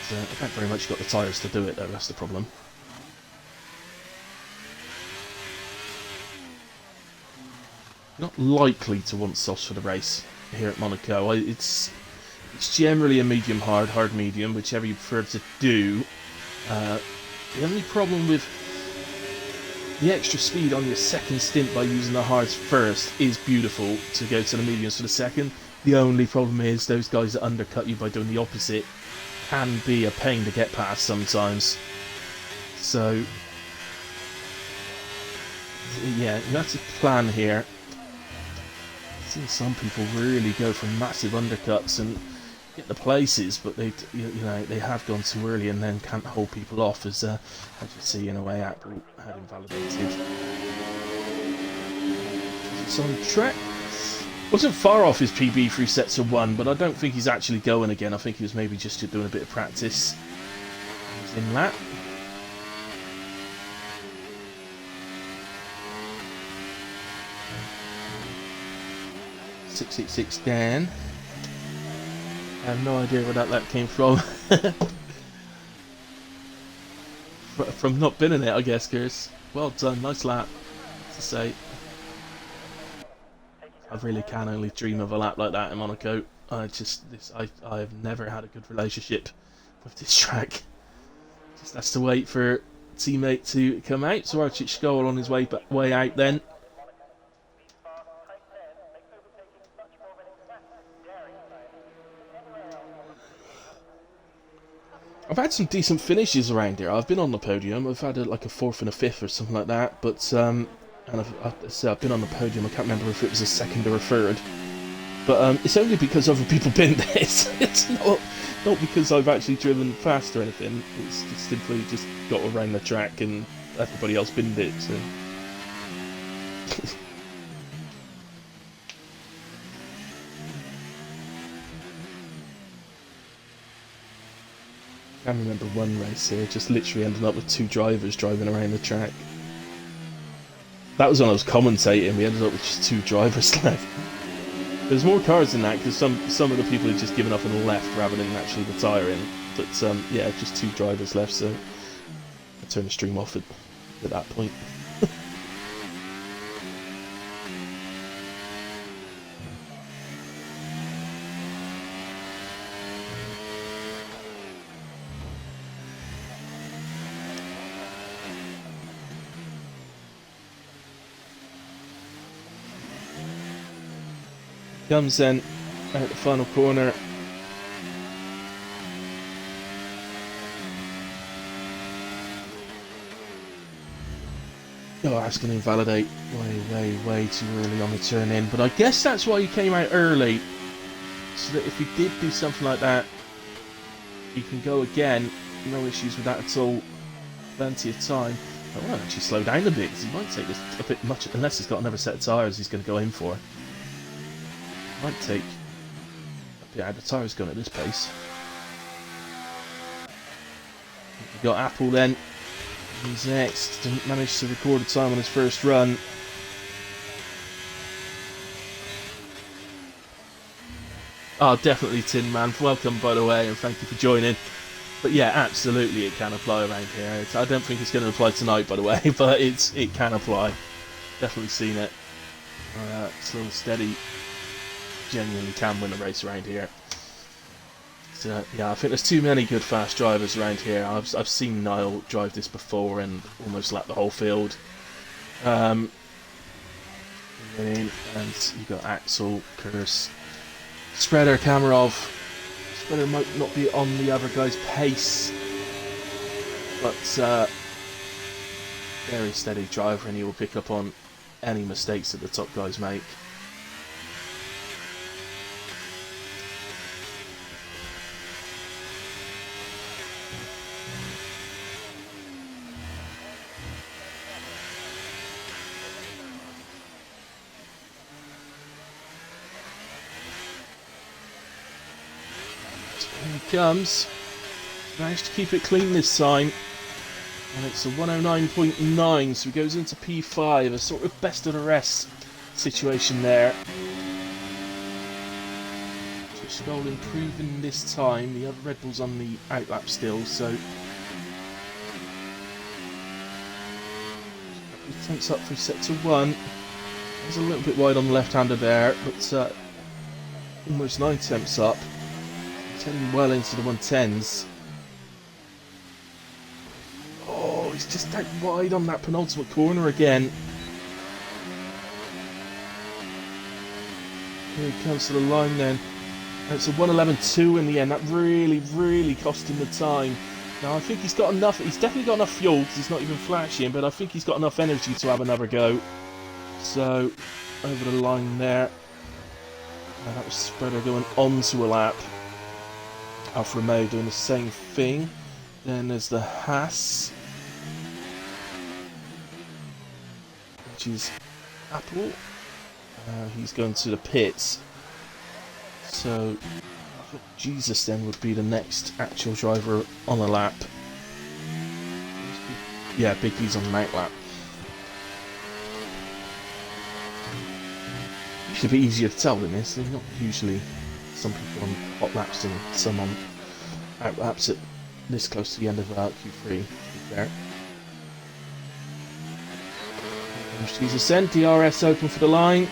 But, I don't very much got the tyres to do it, though. That's the problem. Not likely to want softs for the race here at Monaco. It's generally a medium hard medium, whichever you prefer to do. The only problem with the extra speed on your second stint by using the hards first is beautiful to go to the mediums for the second. The only problem is those guys that undercut you by doing the opposite can be a pain to get past sometimes. So, yeah, that's a plan here. I've seen some people really go for massive undercuts and get the places, but they, you know, they have gone too early and then can't hold people off, as you see in a way Apple had invalidated. It's on track. Wasn't far off his PB through sets of 1, but I don't think he's actually going again. I think he was maybe just doing a bit of practice. He's in lap. .686 Dan. I have no idea where that lap came from. From not binning it, I guess, Chris. Well done, nice lap, to say. I really can only dream of a lap like that in Monaco. I've never had a good relationship with this track. Just has to wait for teammate to come out. So Archie Skoll on his way out then. I've had some decent finishes around here. I've been on the podium. I've had like a 4th and a 5th or something like that. But and I've been on the podium. I can't remember if it was a 2nd or a 3rd. But it's only because other people binned it. It's not because I've actually driven fast or anything. It's just simply just got around the track and everybody else binned it. So. I remember one race here, just literally ended up with 2 drivers driving around the track. That was when I was commentating, we ended up with just 2 drivers left. There's more cars than that, because some of the people had just given up and left rather than actually retiring. But yeah, just 2 drivers left, so I turned the stream off at that point. Comes then out the final corner. Oh, that's going to invalidate way too early on the turn in. But I guess that's why he came out early. So that if he did do something like that, he can go again. No issues with that at all. Plenty of time. I want to actually slow down a bit, because he might take this a bit much, unless he's got another set of tyres he's going to go in for. Might take a bit out of the tyres going at this pace. We've got Apple then. He's next. Didn't manage to record a time on his first run. Oh, definitely Tin Man. Welcome, by the way, and thank you for joining. But yeah, absolutely it can apply around here. I don't think it's going to apply tonight, by the way, but it can apply. Definitely seen it. Slow and steady. Genuinely can win a race around here. So, yeah, I think there's too many good fast drivers around here. I've seen Niall drive this before and almost lap the whole field. And you've got Axel, Kurse, Spreader, Kamarov. Spreader might not be on the other guy's pace, but very steady driver, and he will pick up on any mistakes that the top guys make. Here he comes. Managed to keep it clean this time. And it's a 109.9, so he goes into P5, a sort of best of the rest situation there. Skull improving this time. The other Red Bull's on the outlap still, so he attempts up for sector 1. He's a little bit wide on the left-hander there, but almost 9 attempts up. He's heading well into the 110s. Oh, he's just out wide on that penultimate corner again. Here he comes to the line then. It's a 1:11.2 in the end. That really cost him the time. Now I think he's got enough. He's definitely got enough fuel because he's not even flashing, but I think he's got enough energy to have another go. So over the line there. And that was Spreader going onto a lap. Alfa Romeo doing the same thing. Then there's the Haas, which is Apple. He's going to the pits. So, I think Jesus then would be the next actual driver on a lap. Yeah, Biggie's on an outlap. It's a bit easier to tell than this. They're not usually some people on hot laps and some on outlaps at this close to the end of Q3, to be fair. Jesus sent DRS open for the line.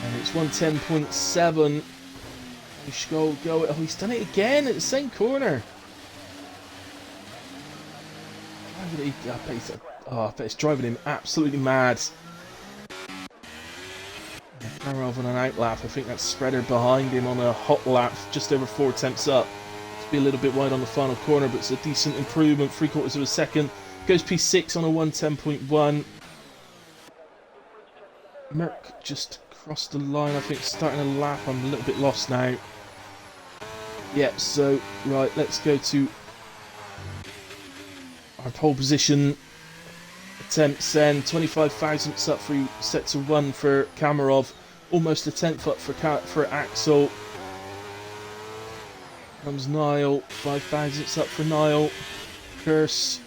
And it's 110.7. Skull go. Oh, he's done it again at the same corner. I bet it's driving him absolutely mad. Karov on an outlap. I think that's Spreader behind him on a hot lap, just over 4 attempts up. To be a little bit wide on the final corner, but it's a decent improvement. 3/4 of a second. Goes P6 on a 110.1. Merck just crossed the line, I think, starting a lap. I'm a little bit lost now. Yeah, so, right, let's go to our pole position attempts then. 25 thousandths up for sector 1 for Kamarov. Almost a 10th up for Axel. Comes Niall. 5 thousandths up for Niall. Curse.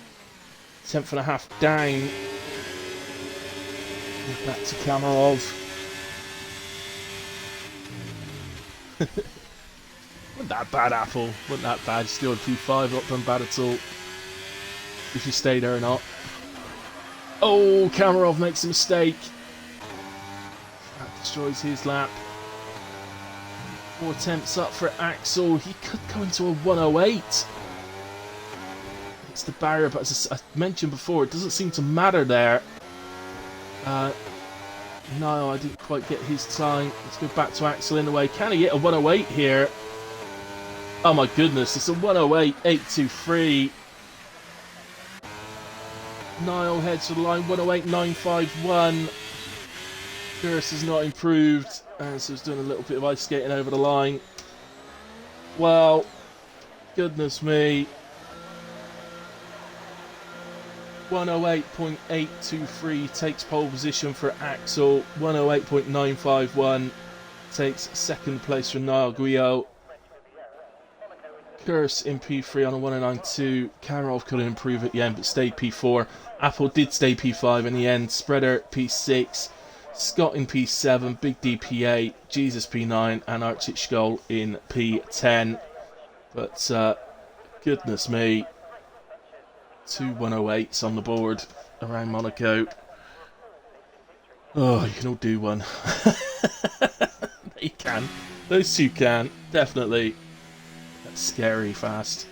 10th and a half down. Back to Kamarov. Wasn't that bad, Apple. Wasn't that bad. Still a P5, not done bad at all. If you stay there or not. Oh, Kamarov makes a mistake. That destroys his lap. 4 attempts up for Axel. He could go into a 108. It's the barrier, but as I mentioned before, it doesn't seem to matter there. No, I didn't quite get his time. Let's go back to Axel in the way. Can he get a 108 here? Oh my goodness, it's a 108.823. Niall heads to the line, 108.951. Curse has not improved, and so he's doing a little bit of ice skating over the line. Well, goodness me. 108.823 takes pole position for Axel. 108.951 takes second place for Niall Guillot. Curse in P3 on a 109.2. Karov couldn't improve at the end but stayed P4. Apple did stay P5 in the end. Spreader P6. Scott in P7. Big D P8. Jesus P9. And Arctic Skull in P10. But goodness me. 2 108s on the board around Monaco. Oh, you can all do one. You can. Those two can. Definitely. That's scary fast.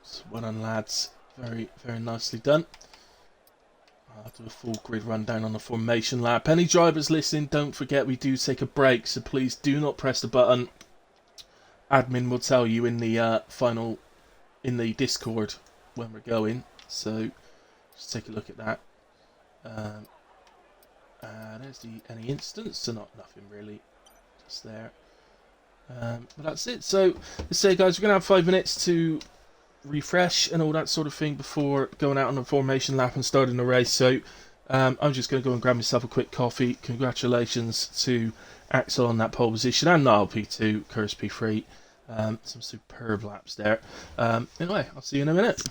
So well done, lads. Very, very nicely done. I'll do a full grid rundown on the formation lap. Any drivers listening, don't forget we do take a break, so please do not press the button. Admin will tell you in the in the Discord when we're going, so just take a look at that. There's the any instance, so nothing really, just there. But that's it. So let's say, guys, we're gonna have 5 minutes to refresh and all that sort of thing before going out on the formation lap and starting the race. So I'm just going to go and grab myself a quick coffee. Congratulations to Axel on that pole position and Niall P2, Curse P3. Some superb laps there. Anyway, I'll see you in a minute.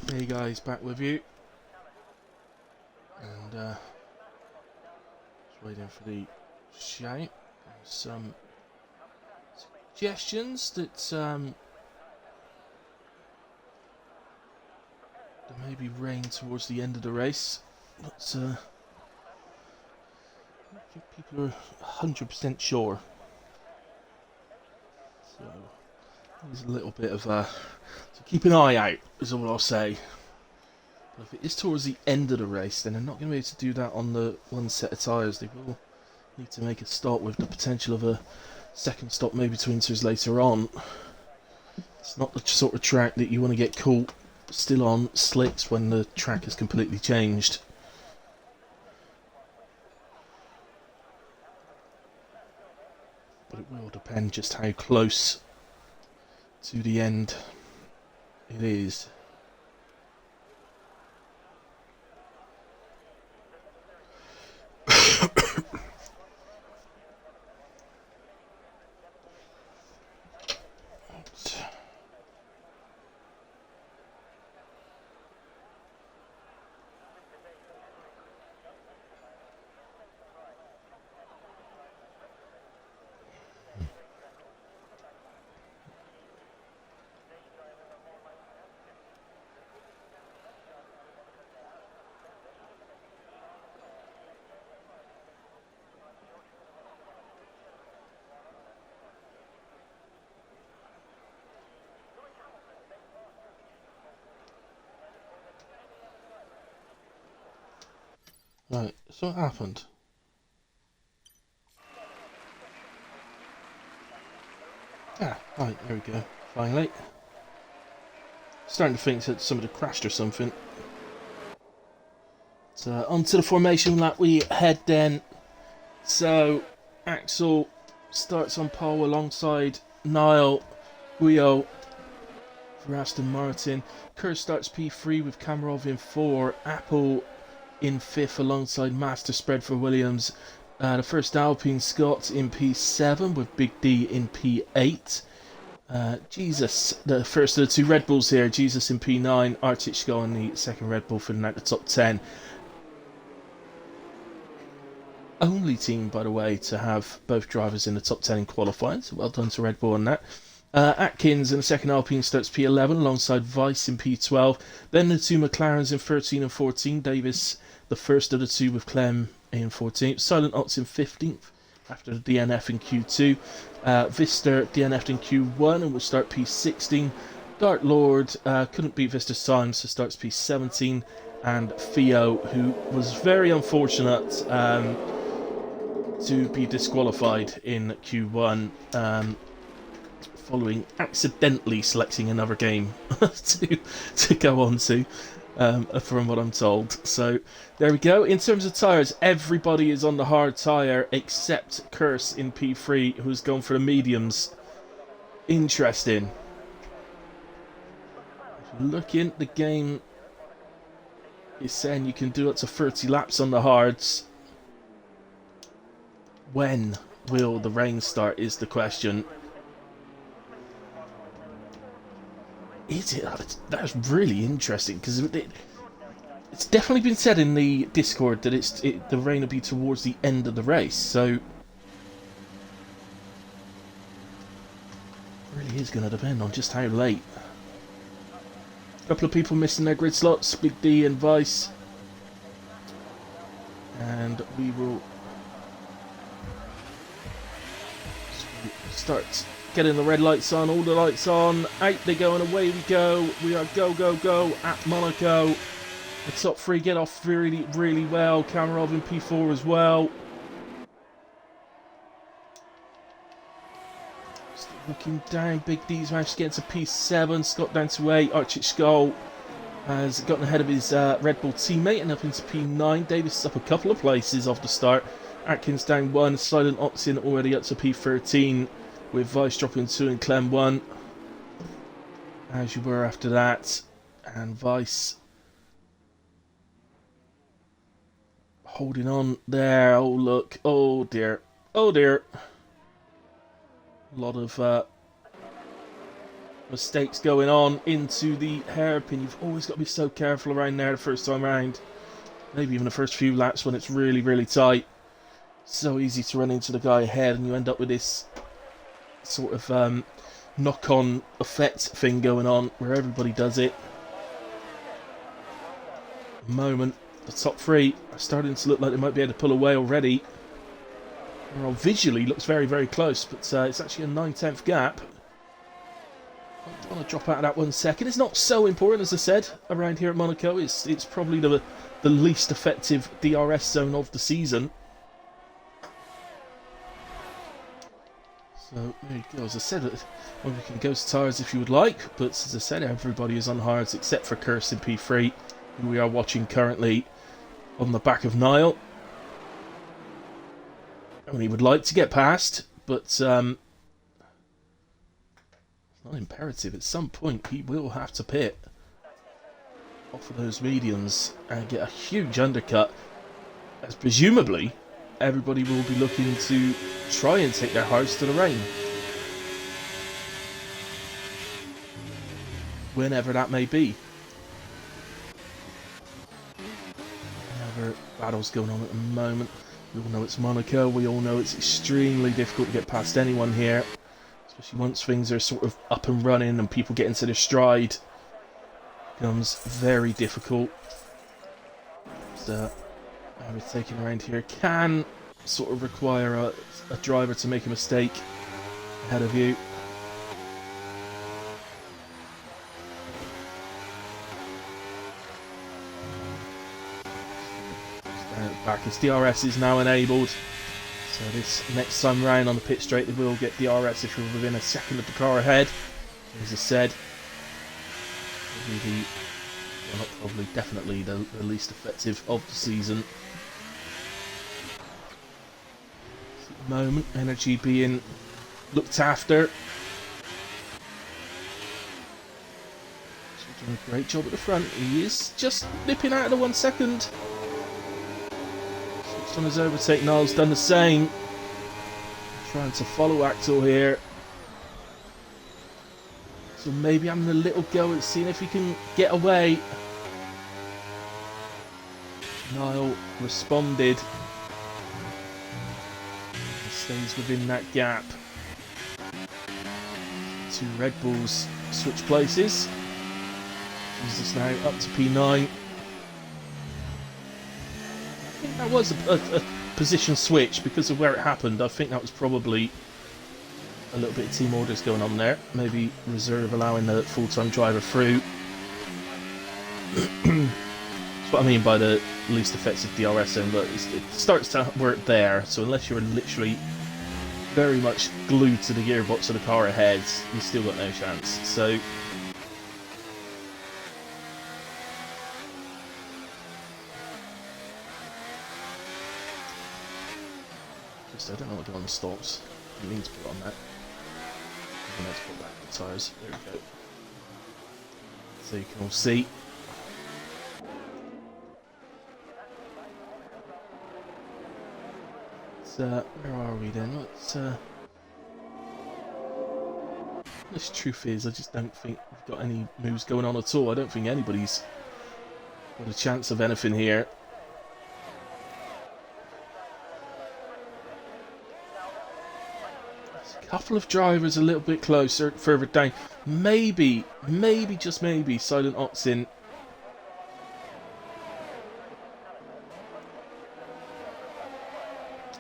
Hey guys, back with you. And just waiting for the shape. Some suggestions that there may be rain towards the end of the race, but I don't think people are 100% sure. So there's a little bit of so keep an eye out is all I'll say. But if it is towards the end of the race, then they're not going to be able to do that on the one set of tyres. They will need to make a stop with the potential of a second stop maybe to Inters later on. It's not the sort of track that you want to get caught still on slicks when the track has completely changed. But it will depend just how close to the end it is. Right, so what happened? Ah, right, there we go. Finally. Starting to think that somebody crashed or something. So, onto the formation lap we head then. So, Axel starts on pole alongside Niall, Guillaume for Aston Martin. Kerr starts P3 with Kamarov in 4. Apple in 5th alongside Master Spread for Williams. The first Alpine Scott in P7 with Big D in P8. Jesus, the first of the 2 Red Bulls here. Jesus in P9. Artichko in the second Red Bull filling out the top 10. Only team, by the way, to have both drivers in the top 10 in qualifying, so well done to Red Bull on that. Atkins in the second Alpine starts P11 alongside Weiss in P12. Then the 2 McLarens in 13 and 14. Davis, the first of the 2 with Clem in 14th. Silent Ox in 15th after the DNF in Q2. Vista DNF'd in Q1 and will start P16. Dart Lord couldn't beat Vista's time, so starts P17. And Theo, who was very unfortunate to be disqualified in Q1 following accidentally selecting another game to go on to, from what I'm told. So there we go. In terms of tyres, everybody is on the hard tyre except Curse in P3, who's gone for the mediums. Interesting. Looking, the game is saying you can do up to 30 laps on the hards. When will the rain start is the question. That's really interesting, because it's definitely been said in the Discord that the rain will be towards the end of the race, so it really is going to depend on just how late. A couple of people missing their grid slots, Big D and Vice, and we will start getting the red lights on, all the lights on, out they go and away we go. We are go, go, go at Monaco. The top 3 get off really, really well. Kamarov in P4 as well. Just looking down, Big D's managed to get to P7, Scott down to 8, Architschko has gotten ahead of his Red Bull teammate and up into P9. Davis is up a couple of places off the start. Atkins down 1, Silent Oxen already up to P13. With Vice dropping 2 and Clem 1, as you were after that, and Vice holding on there. Oh look, oh dear, oh dear. A lot of mistakes going on into the hairpin. You've always got to be so careful around there the first time round. Maybe even the first few laps when it's really, really tight. So easy to run into the guy ahead, and you end up with this sort of knock-on effect thing going on where everybody does it. At the moment, the top 3 are starting to look like they might be able to pull away already. Well, visually looks very, very close, but it's actually a 9/10 gap. I don't want to drop out of that 1 second. It's not so important, as I said, around here at Monaco. It's probably the least effective DRS zone of the season. So there you go. As I said, well, we can go to tyres if you would like, but as I said, everybody is on hards except for Kirsten P3, who we are watching currently on the back of Niall. And he would like to get past, but it's not imperative. At some point, he will have to pit off of those mediums and get a huge undercut, as presumably everybody will be looking to try and take their hearts to the rain, whenever that may be. Whatever battle's going on at the moment. We all know it's Monaco. We all know it's extremely difficult to get past anyone here, especially once things are sort of up and running and people get into their stride. It becomes very difficult. So overtaking around here can sort of require a driver to make a mistake ahead of you. Back as DRS is now enabled, so this next time round on the pit straight they will get DRS if you're within a second of the car ahead. As I said, probably well, not probably, definitely the least effective of the season. At the moment, energy being looked after. He's doing a great job at the front. He is just nipping out of the 1 second. On his overtake, Niall's done the same. Trying to follow Axel here. So maybe having a little go at seeing if he can get away. Niall responded. He stays within that gap. Two Red Bulls switch places. Jesus now up to P9. I think that was a position switch because of where it happened. I think that was probably a little bit of team orders going on there. Maybe reserve allowing the full-time driver through. That's what I mean by the least effective DRS zone, but it starts to work there, so unless you're literally very much glued to the gearbox of the car ahead, you still got no chance. So I don't know what to do on the stops. I need to put on that. Let's put back the tyres. There we go. So you can all see. So, where are we then? Let's. The truth is, I just don't think we've got any moves going on at all. I don't think anybody's got a chance of anything here. Couple of drivers a little bit closer, further down. Maybe, just maybe, Silent Oxen.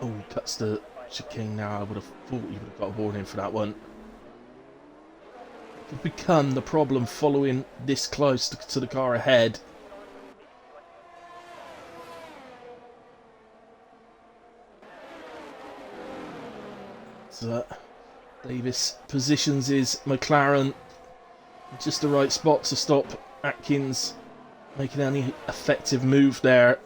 Oh, he cuts the chicane now. I would have thought he would have got a warning for that one. It could become the problem following this close to the car ahead. So Davis positions his McLaren in just the right spot to stop Atkins making any effective move there.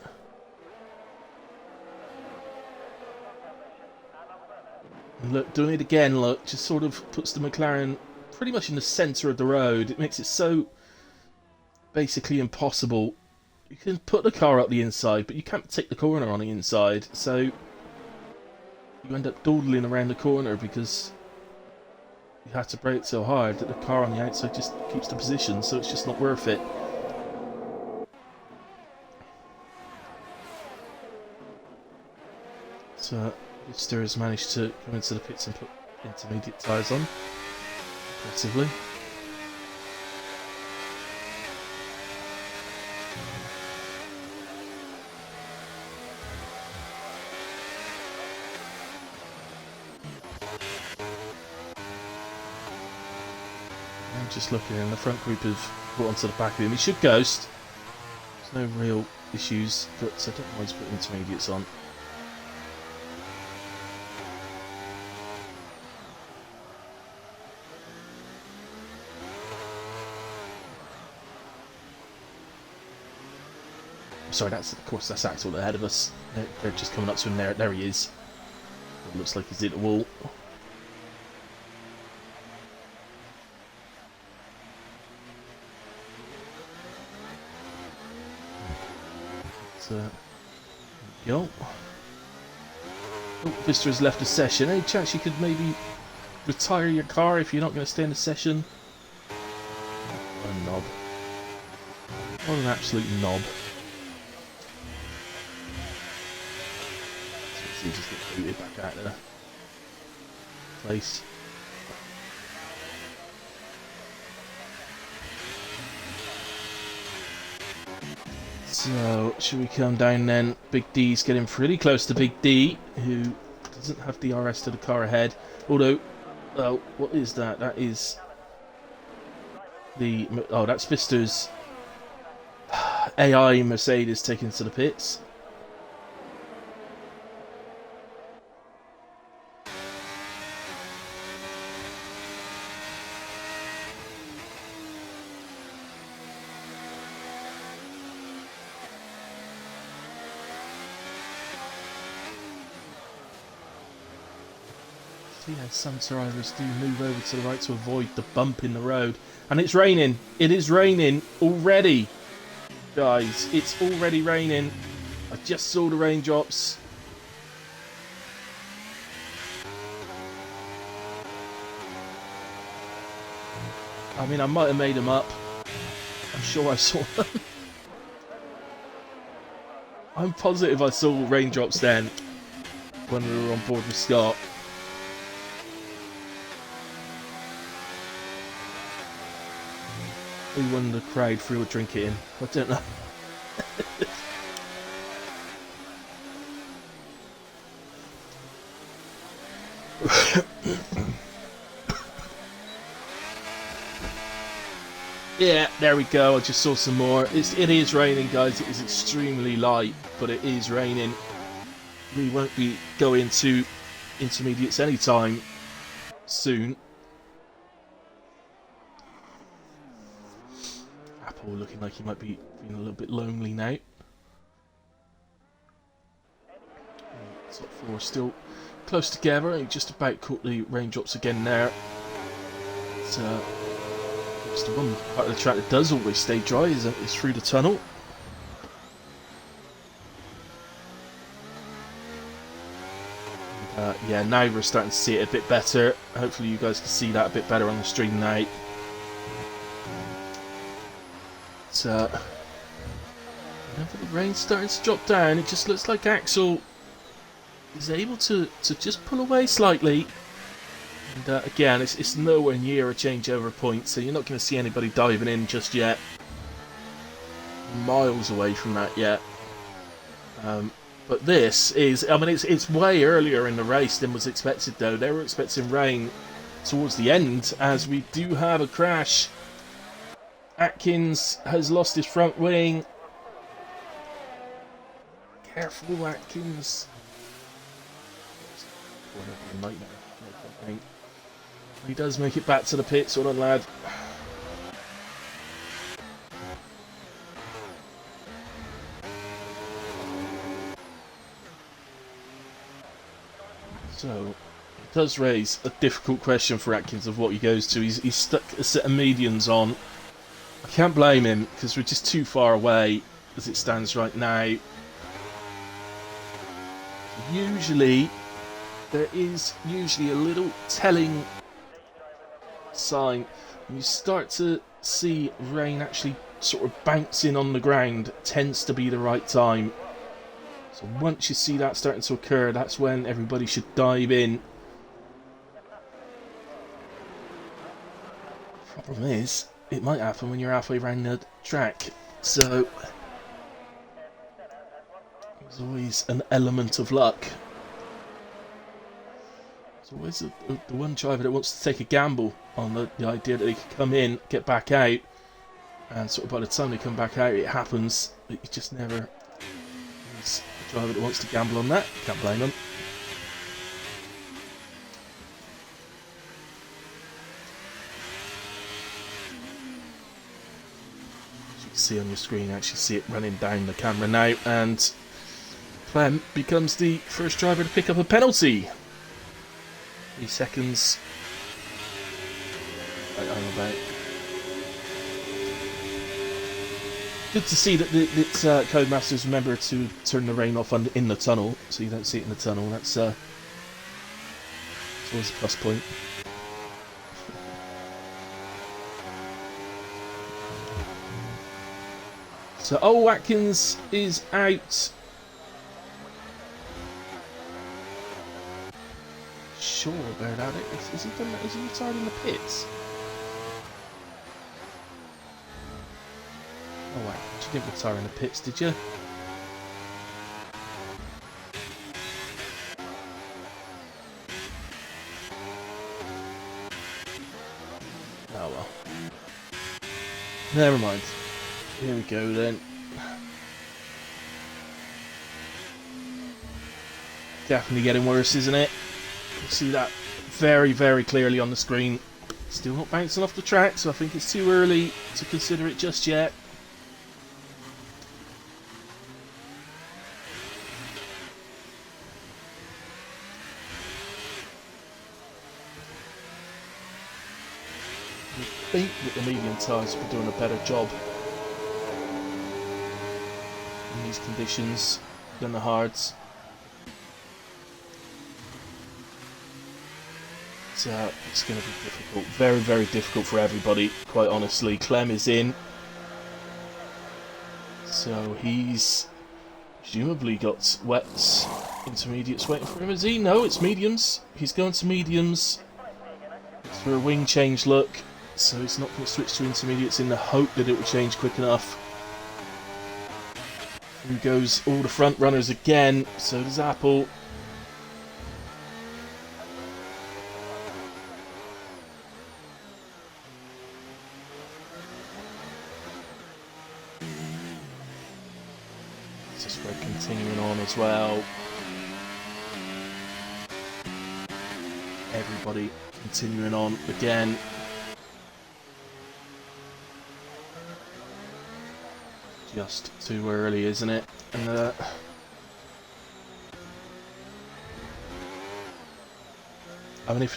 And look, doing it again, look, just sort of puts the McLaren pretty much in the centre of the road. It makes it so basically impossible. You can put the car up the inside, but you can't take the corner on the inside, so you end up dawdling around the corner because you have to brake so hard that the car on the outside just keeps the position, so it's just not worth it. So Lister has managed to come into the pits and put intermediate tyres on, impressively. Just looking, and the front group have brought onto the back of him. He should ghost. There's no real issues, but I don't mind putting intermediates on. Sorry, that's of course that's Axel ahead of us. They're just coming up to him there. There he is. It looks like he's hit the wall. So, go. Oh, Vista has left the session. Any chance you could maybe retire your car if you're not going to stay in the session? What a knob. What an absolute knob. So he just gets booted back out of the place. So, should we come down then? Big D's getting pretty close to Big D, who doesn't have DRS to the car ahead. Although, oh, what is that? That is the... Oh, that's Vista's AI Mercedes taken to the pits. Yeah, some drivers do move over to the right to avoid the bump in the road. And it's raining. It is raining already. Guys, it's already raining. I just saw the raindrops. I mean, I might have made them up. I'm sure I saw them. I'm positive I saw raindrops then when we were on board with Scott. Who won the crowd threw a drink it in? I don't know. Yeah, there we go. I just saw some more. It is raining, guys. It is extremely light, but it is raining. We won't be going to intermediates anytime soon. Apple looking like he might be feeling a little bit lonely now. Top four still close together. He just about caught the raindrops again there. It's the one part of the track that does always stay dry is through the tunnel. Yeah, now we're starting to see it a bit better. Hopefully you guys can see that a bit better on the stream now. Whenever the rain's starting to drop down, it just looks like Axel is able to just pull away slightly. And again, it's nowhere near a changeover point, so you're not going to see anybody diving in just yet. Miles away from that yet. But this is, I mean, it's way earlier in the race than was expected though. They were expecting rain towards the end, as we do have a crash. Atkins has lost his front wing. Careful, Atkins. He does make it back to the pits, well done, lad. So, it does raise a difficult question for Atkins of what he goes to. He's stuck a set of medians on. I can't blame him, because we're just too far away as it stands right now. Usually, there is usually a little telling sign. When you start to see rain actually sort of bouncing on the ground, tends to be the right time. So once you see that starting to occur, that's when everybody should dive in. Problem is, it might happen when you're halfway around the track. So there's always an element of luck. There's always the one driver that wants to take a gamble on the idea that they could come in, get back out, and sort of by the time they come back out, it happens. It just never. There's a driver that wants to gamble on that. Can't blame them. see on your screen. You actually see it running down the camera now, and Clem becomes the first driver to pick up a penalty. 3 seconds. I don't know about. Good to see that Codemasters remember to turn the rain off in the tunnel, so you don't see it in the tunnel. That's always a plus point. So, Watkins is out. Sure about it. Is he done that? Is he retired in the pits? Oh wait, you didn't retire in the pits, did you? Oh well. Never mind. Here we go then. Definitely getting worse, isn't it? You see that very, very clearly on the screen. Still not bouncing off the track, so I think it's too early to consider it just yet. I think that the medium tyres will be doing a better job in these conditions than the hards. It's going to be difficult, very, very difficult for everybody, quite honestly. Clem is in, so he's presumably got wets, intermediates waiting for him. Is he? No, it's mediums. He's going to mediums. It's for a wing change look, so he's not going to switch to intermediates in the hope that it will change quick enough. Here goes all the front runners again, so does Apple. Spread continuing on as well. Everybody continuing on again. Just too early, isn't it? And I mean,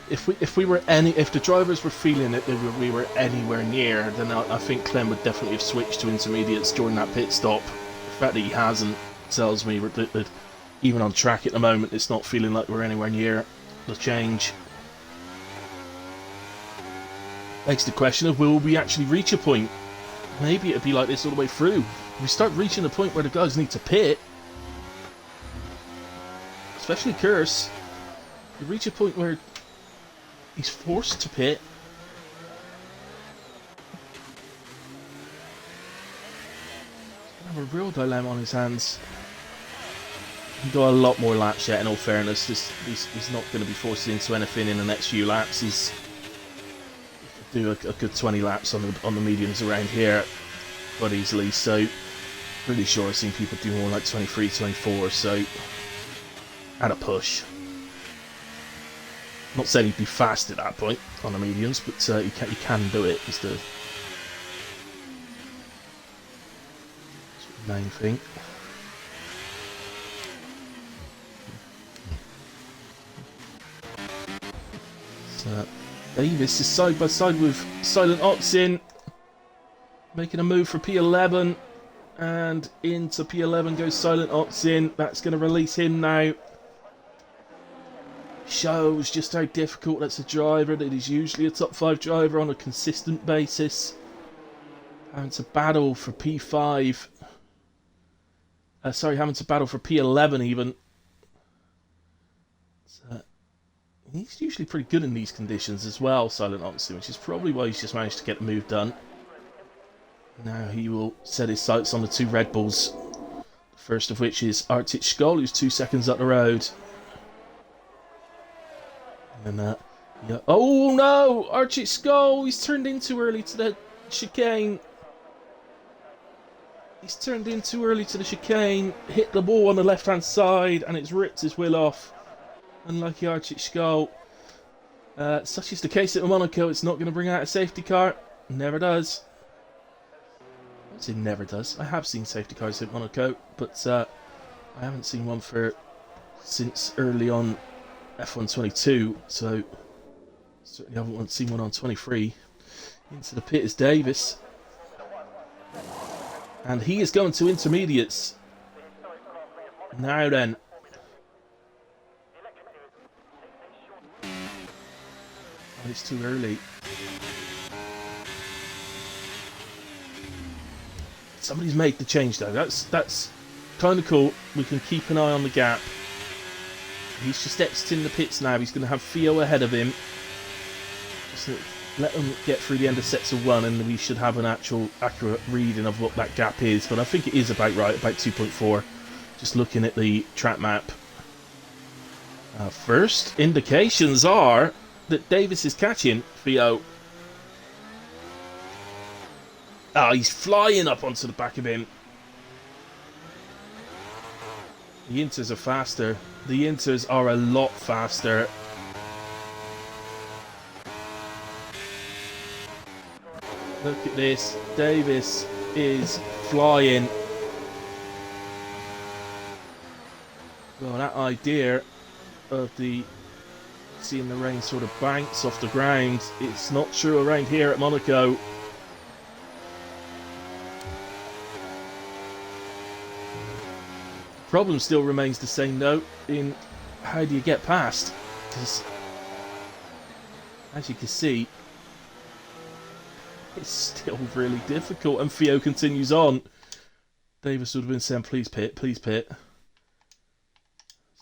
if the drivers were feeling it, that we were anywhere near, then I think Clem would definitely have switched to intermediates during that pit stop. The fact that he hasn't tells me that even on track at the moment, it's not feeling like we're anywhere near the change. Begs the question of, will we actually reach a point? Maybe it'd be like this all the way through. If we start reaching the point where the guys need to pit, especially Curse, we reach a point where he's forced to pit. He's gonna have a real dilemma on his hands. He can go a lot more laps yet, in all fairness. He's not going to be forced into anything in the next few laps. He could do a good 20 laps on the mediums around here quite easily, so pretty sure I've seen people do more like 23, 24, so at a push. Not saying he'd be fast at that point on the mediums, but he can do it, is the main thing. So Davis is side by side with Silent Oxin, making a move for P11, and into P11 goes Silent Oxin. That's going to release him now. Shows just how difficult that's a driver that is usually a top 5 driver on a consistent basis. Having to battle for P5. Having to battle for P11 even. He's usually pretty good in these conditions as well, Silent Oxin, which is probably why he's just managed to get the move done. Now he will set his sights on the 2 Red Bulls. The first of which is Arctic Skull, who's 2 seconds up the road. And yeah. Oh no! Arctic Skull! He's turned in too early to the chicane. He's turned in too early to the chicane, hit the wall on the left-hand side, and it's ripped his wheel off. Unlucky Arctic Skull. Such is the case at Monaco, it's not going to bring out a safety car. Never does. It never does. I have seen safety cars hit Monaco, but I haven't seen one since early on F1 22, so certainly haven't seen one on 23. Into the pit is Davis, and he is going to intermediates. Now then. Oh, it's too early. Somebody's made the change though. That's kind of cool. We can keep an eye on the gap. He's just exiting the pits now. He's going to have Theo ahead of him. Just let them get through the end of sets of 1, and we should have an actual accurate reading of what that gap is. But I think it is about right, about 2.4. Just looking at the track map. First indications are that Davis is catching Theo. Ah, he's flying up onto the back of him. The Inters are faster. The Inters are a lot faster. Look at this. Davis is flying. Well, that idea of seeing the rain sort of bounce off the ground, it's not true around here at Monaco. Problem still remains the same though, in how do you get past? Because as you can see, it's still really difficult, and Theo continues on. Davis would have been saying, please pit, please pit.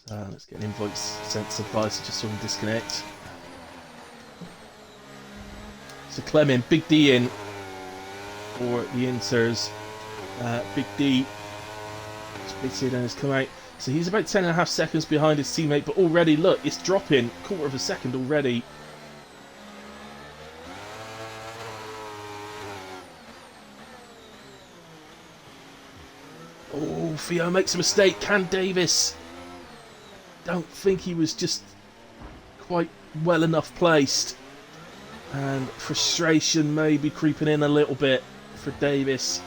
So let's get an invoice sent to Vice just so we can disconnect. So Clement, Big D in for the Inters. Big D pitted and has come out. So he's about 10.5 seconds behind his teammate, but already, look, it's dropping. Quarter of a second already. Oh, Theo makes a mistake. Can Davis? Don't think he was just quite well enough placed. And frustration maybe creeping in a little bit for Davis,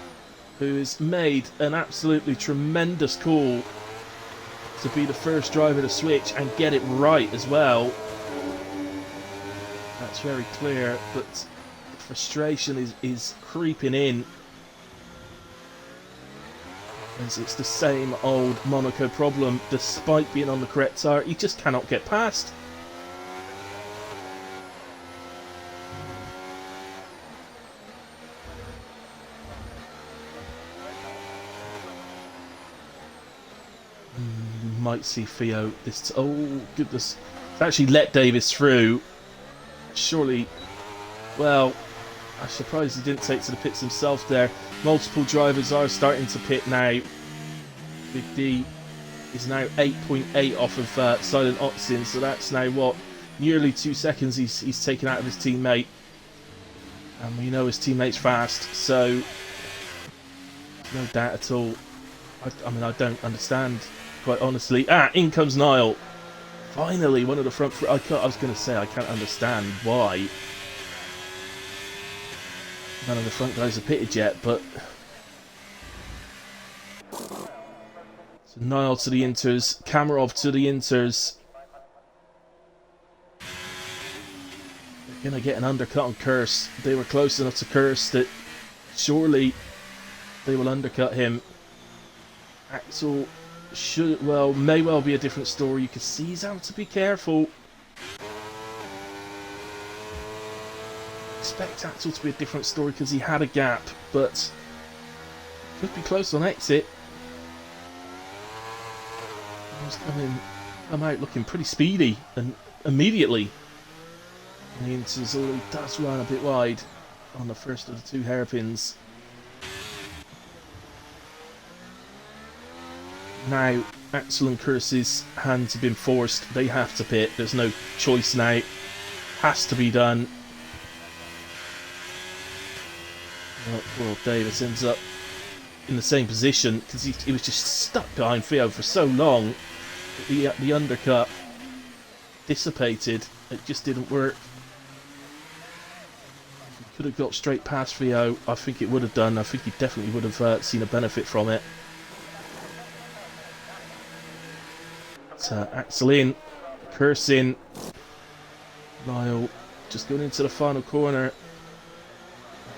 who has made an absolutely tremendous call to be the first driver to switch and get it right as well. That's very clear, but the frustration is creeping in, as it's the same old Monaco problem. Despite being on the correct tire, he just cannot get past. Might see Theo this. Oh goodness! It's actually let Davis through. Surely, well, I'm surprised he didn't take to the pits himself there. Multiple drivers are starting to pit now. Big D is now 8.8 off of Silent Oxen, so that's now what, nearly 2 seconds he's taken out of his teammate, and we know his teammate's fast, so no doubt at all. I mean, I don't understand, quite honestly. In comes Niall. Finally, one of the front. I was going to say I can't understand why none of the front guys are pitted yet, but so Niall to the Inters, Kamarov to the Inters. They're going to get an undercut on Curse. They were close enough to Curse that surely they will undercut him. Axel may well be a different story. You can see he's having to be careful. Expect Axel to be a different story because he had a gap, but could be close on exit. He's come out looking pretty speedy and immediately. And the Inters, although he does run a bit wide on the first of the two hairpins. Now, Axel and Curse's hands have been forced. They have to pit. There's no choice now. Has to be done. Well, Davis ends up in the same position because he was just stuck behind Theo for so long. The undercut dissipated. It just didn't work. Could have got straight past Theo. I think it would have done. I think he definitely would have seen a benefit from it. But, Axel in, cursing. Niall just going into the final corner.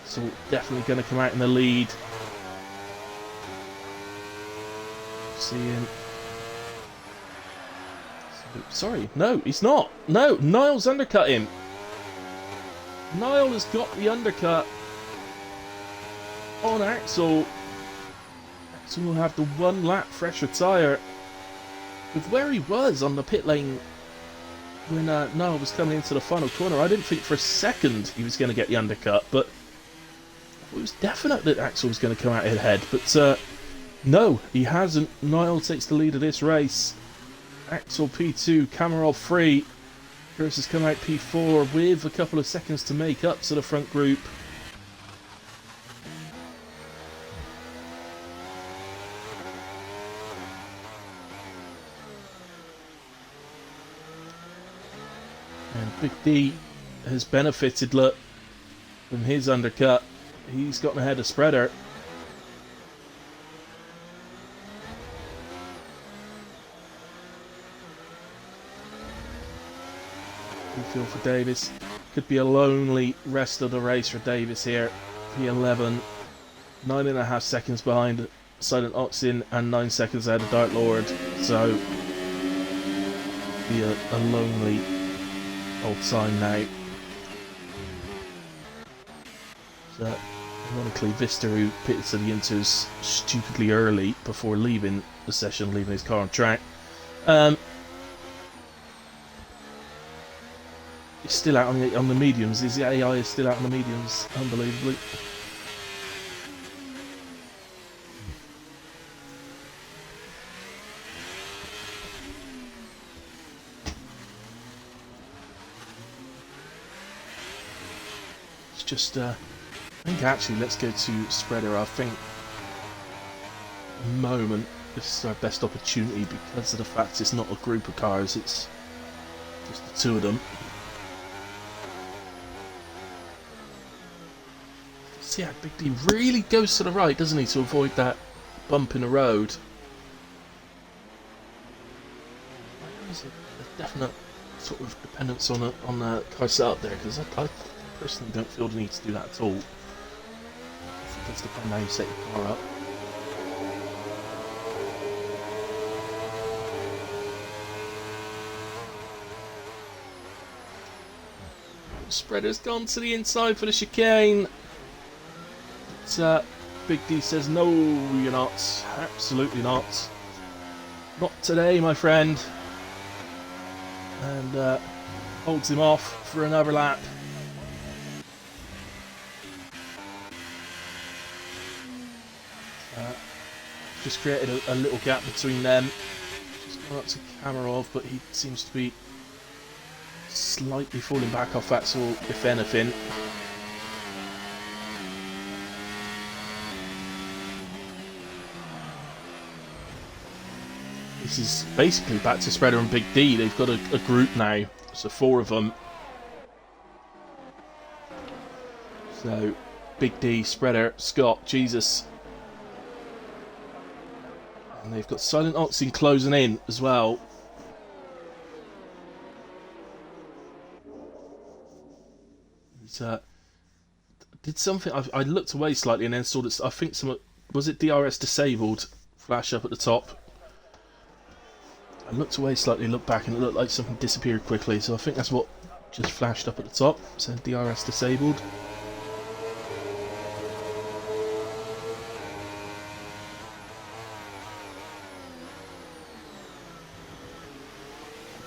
So definitely going to come out in the lead. Seeing. Sorry, no, he's not. No, Niall's undercut him. Niall has got the undercut on Axel. Axel will have the 1 lap fresher tyre. With where he was on the pit lane when Niall was coming into the final corner, I didn't think for a second he was going to get the undercut, but it was definite that Axel was going to come out ahead. But no, he hasn't. Niall takes the lead of this race. Axel P2, Kamarov 3. Chris has come out P4 with a couple of seconds to make up to the front group. And Big D has benefited, look, from his undercut. He's gotten ahead of Spreader. Feel for Davis. Could be a lonely rest of the race for Davis here. P11, 9.5 seconds behind Silent Oxen and 9 seconds ahead of Dark Lord. So, be a lonely old time now. So, ironically, Vista, who pitted to the Inters stupidly early before leaving the session, leaving his car on track. It's still out on the mediums. His AI is still out on the mediums, unbelievably. It's just, I think actually, let's go to Spreader. I think, at the moment, this is our best opportunity because of the fact it's not a group of cars, it's just the two of them. See how Big D really goes to the right, doesn't he, to avoid that bump in the road. There's a definite sort of dependence on the car setup there, because I personally don't feel the need to do that at all. It does depend how you set your car up. Spreader's gone to the inside for the chicane. But, Big D says, no, you're not. Absolutely not. Not today, my friend. And holds him off for another lap. Just created a little gap between them. Just gone up to Kamarov, but he seems to be slightly falling back off Axel, if anything. This is basically back to Spreader and Big D. They've got a group now, so 4 of them. So, Big D, Spreader, Scott, Jesus. And they've got Silent Oxen closing in as well. He's, did something, I looked away slightly and then saw that, I think was it DRS disabled? Flash up at the top. I looked away slightly, looked back, and it looked like something disappeared quickly, so I think that's what just flashed up at the top. So DRS disabled.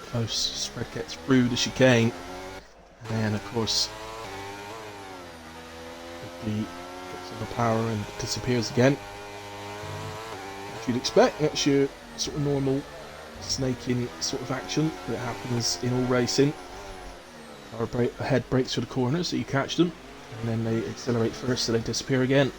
Close, Spread gets through the chicane, and then of course the gets on the power and disappears again. As you'd expect, that's your sort of normal snaking sort of action that happens in all racing. Car ahead brakes for the corner so you catch them, and then they accelerate first so they disappear again.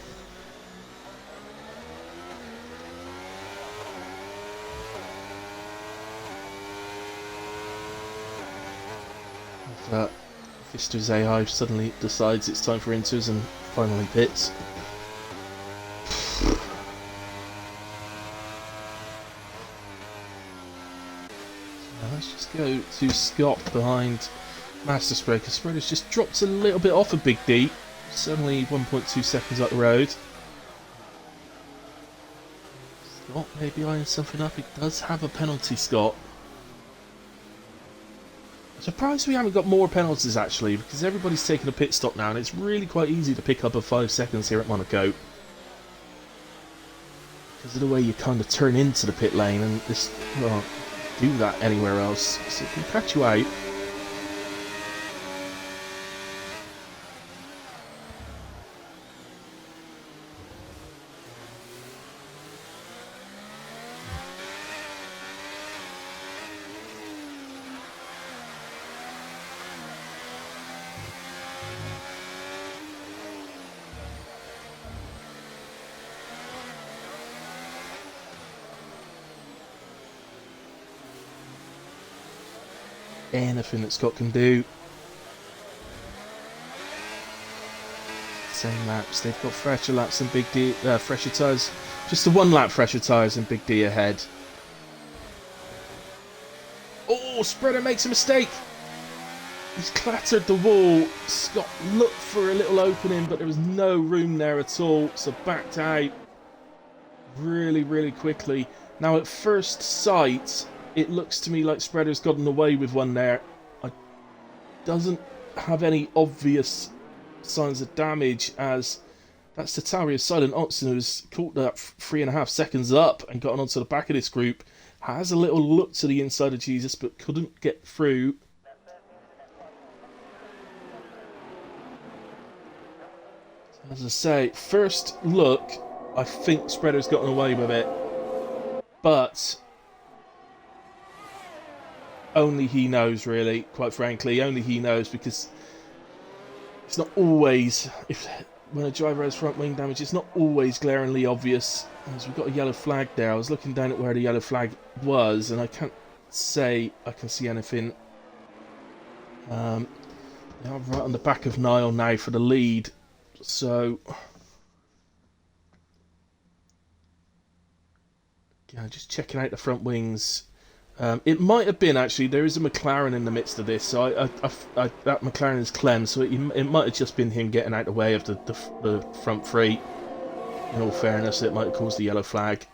Fister's AI suddenly decides it's time for inters and finally pits. Let's just go to Scott behind Master Spray, because Spreader's just dropped a little bit off of Big D. Suddenly 1.2 seconds up the road. Scott maybe eyeing something up. He does have a penalty, Scott. I'm surprised we haven't got more penalties actually, because everybody's taking a pit stop now and it's really quite easy to pick up a 5 seconds here at Monaco. Because of the way you kind of turn into the pit lane and this, well, do that anywhere else, so it can catch you out. Anything that Scott can do. Same laps. They've got fresher laps and Big D, fresher tyres. Just the 1 lap fresher tyres and Big D ahead. Oh, Spreader makes a mistake. He's clattered the wall. Scott looked for a little opening, but there was no room there at all. So backed out really, really quickly. Now at first sight, it looks to me like Spreader's gotten away with one there. It doesn't have any obvious signs of damage, as that's Tataria's Silent Oxen, who's caught that 3.5 seconds up and gotten onto the back of this group. Has a little look to the inside of Jesus, but couldn't get through. As I say, first look, I think Spreader's gotten away with it. But only he knows, really, quite frankly. Only he knows, because it's not always, when a driver has front wing damage, it's not always glaringly obvious. As we've got a yellow flag there. I was looking down at where the yellow flag was, and I can't say I can see anything. I'm right on the back of Niall now for the lead. So, yeah, just checking out the front wings. It might have been, actually, there is a McLaren in the midst of this, so that McLaren is Clem, so it might have just been him getting out of the way of the front three. In all fairness, it might have caused the yellow flag.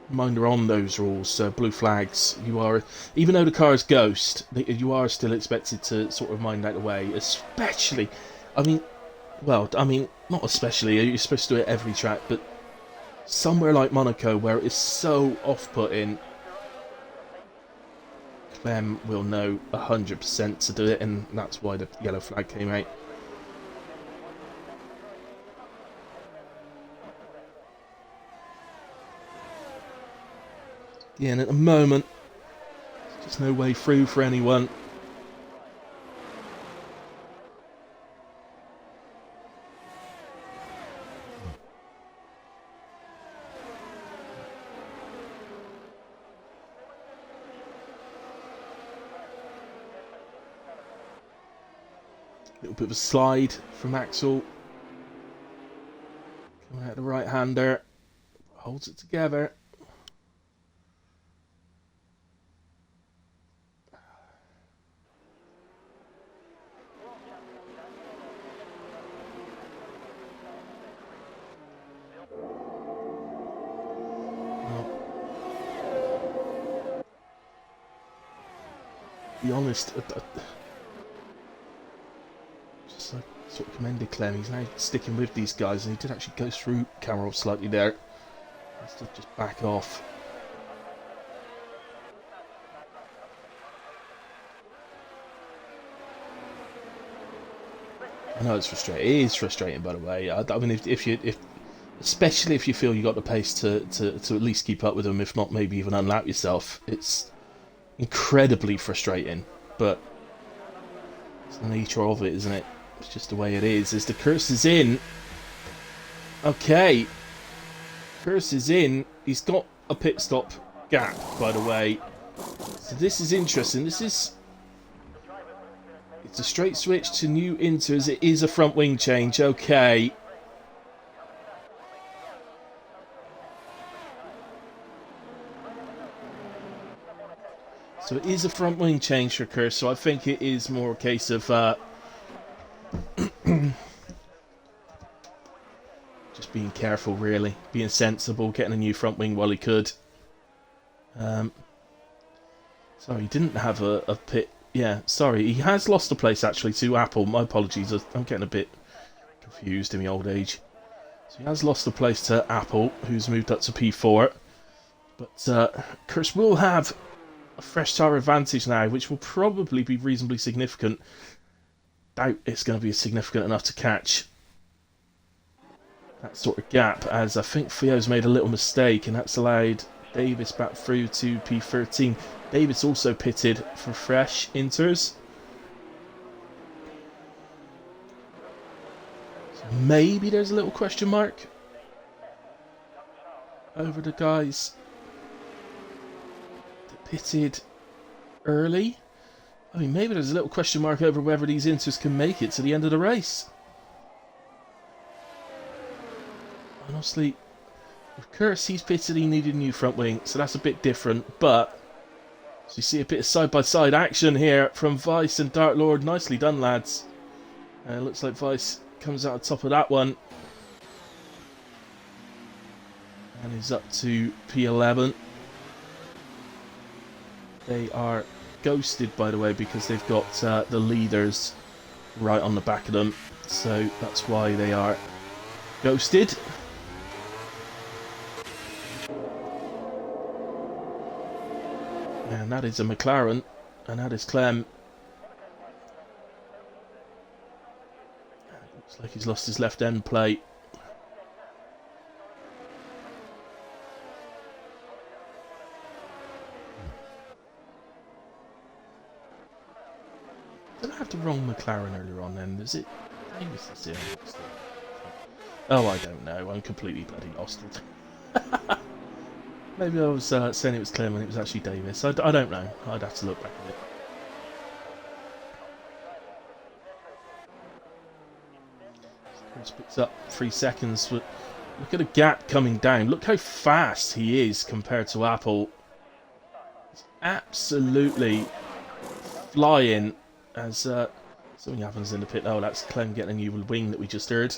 Reminder on those rules, blue flags, you are, even though the car is ghost, you are still expected to sort of mind out the way, especially, not especially, you're supposed to do it every track, but somewhere like Monaco, where it is so off-putting, Clem will know 100% to do it, and that's why the yellow flag came out. Yeah, and at the moment, there's just no way through for anyone. Little bit of a slide from Axel. Coming out the right-hander. Holds it together. To be honest, just like sort of commended Clem. He's now sticking with these guys, and he did actually go through Cameron slightly there. Has to just back off. I know it's frustrating. It is frustrating, by the way. I mean, especially if you feel you got the pace to at least keep up with them, if not maybe even unlap yourself, it's incredibly frustrating. But it's the nature of it, isn't it? It's just the way it is. As the curse is in. Okay. Curse is in. He's got a pit stop gap, by the way. So this is interesting. It's a straight switch to new inters. It is a front wing change. Okay. So it is a front wing change for Curse. So I think it is more a case of just being careful, really, being sensible, getting a new front wing while he could. Sorry, he didn't have a pit. Yeah, sorry, he has lost a place actually to Apple. My apologies, I'm getting a bit confused in my old age. So he has lost a place to Apple, who's moved up to P4. But Curse will have a fresh tyre advantage now, which will probably be reasonably significant. Doubt it's going to be significant enough to catch that sort of gap, as I think Theo's made a little mistake, and that's allowed Davis back through to P13. Davis also pitted for fresh inters. So maybe there's a little question mark over the guys that pitted early. I mean, maybe there's a little question mark over whether these inters can make it to the end of the race. Honestly, with Curse, he's pitted, he needed a new front wing, so that's a bit different, but so you see a bit of side-by-side action here from Vice and Dark Lord. Nicely done, lads. Looks like Vice comes out on top of that one. And is up to P11. They are ghosted, by the way, because they've got the leaders right on the back of them. So that's why they are ghosted. And that is a McLaren, and that is Clem. Looks like he's lost his left end plate. Did I have the wrong McLaren earlier on then? Is it Davis that's here? Oh, I don't know. I'm completely bloody lost. Maybe I was saying it was Clem and it was actually Davis. I don't know. I'd have to look back at it. Chris picks up 3 seconds. But look at the gap coming down. Look how fast he is compared to Apple. It's absolutely flying as something happens in the pit. Oh, that's Clem getting a new wing that we just heard.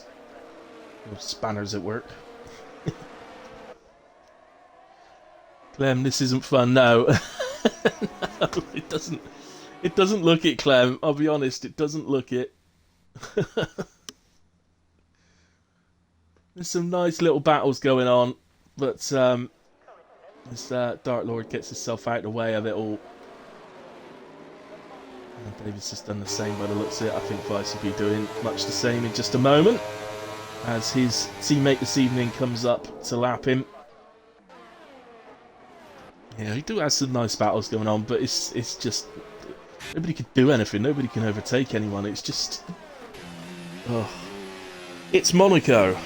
Spanners at work. Clem, this isn't fun. No. No, it doesn't. It doesn't look it, Clem. I'll be honest, it doesn't look it. There's some nice little battles going on, but this Dark Lord gets himself out of the way of it all. And Davis has done the same by the looks of it. I think Vice will be doing much the same in just a moment, as his teammate this evening comes up to lap him. Yeah, he do have some nice battles going on, but it's just nobody can do anything. Nobody can overtake anyone. It's just, oh, it's Monaco.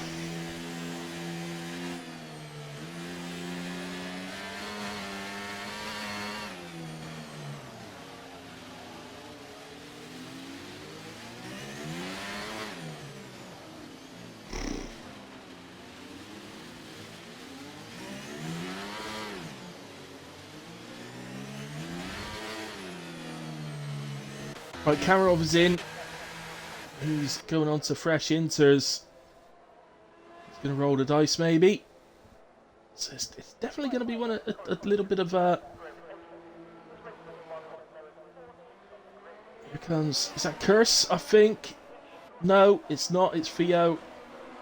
Right, Kamarov is in. He's going on to fresh inters. He's going to roll the dice, maybe. So it's definitely going to be a little bit of Here comes... Is that Curse, I think? No, it's not. It's Theo.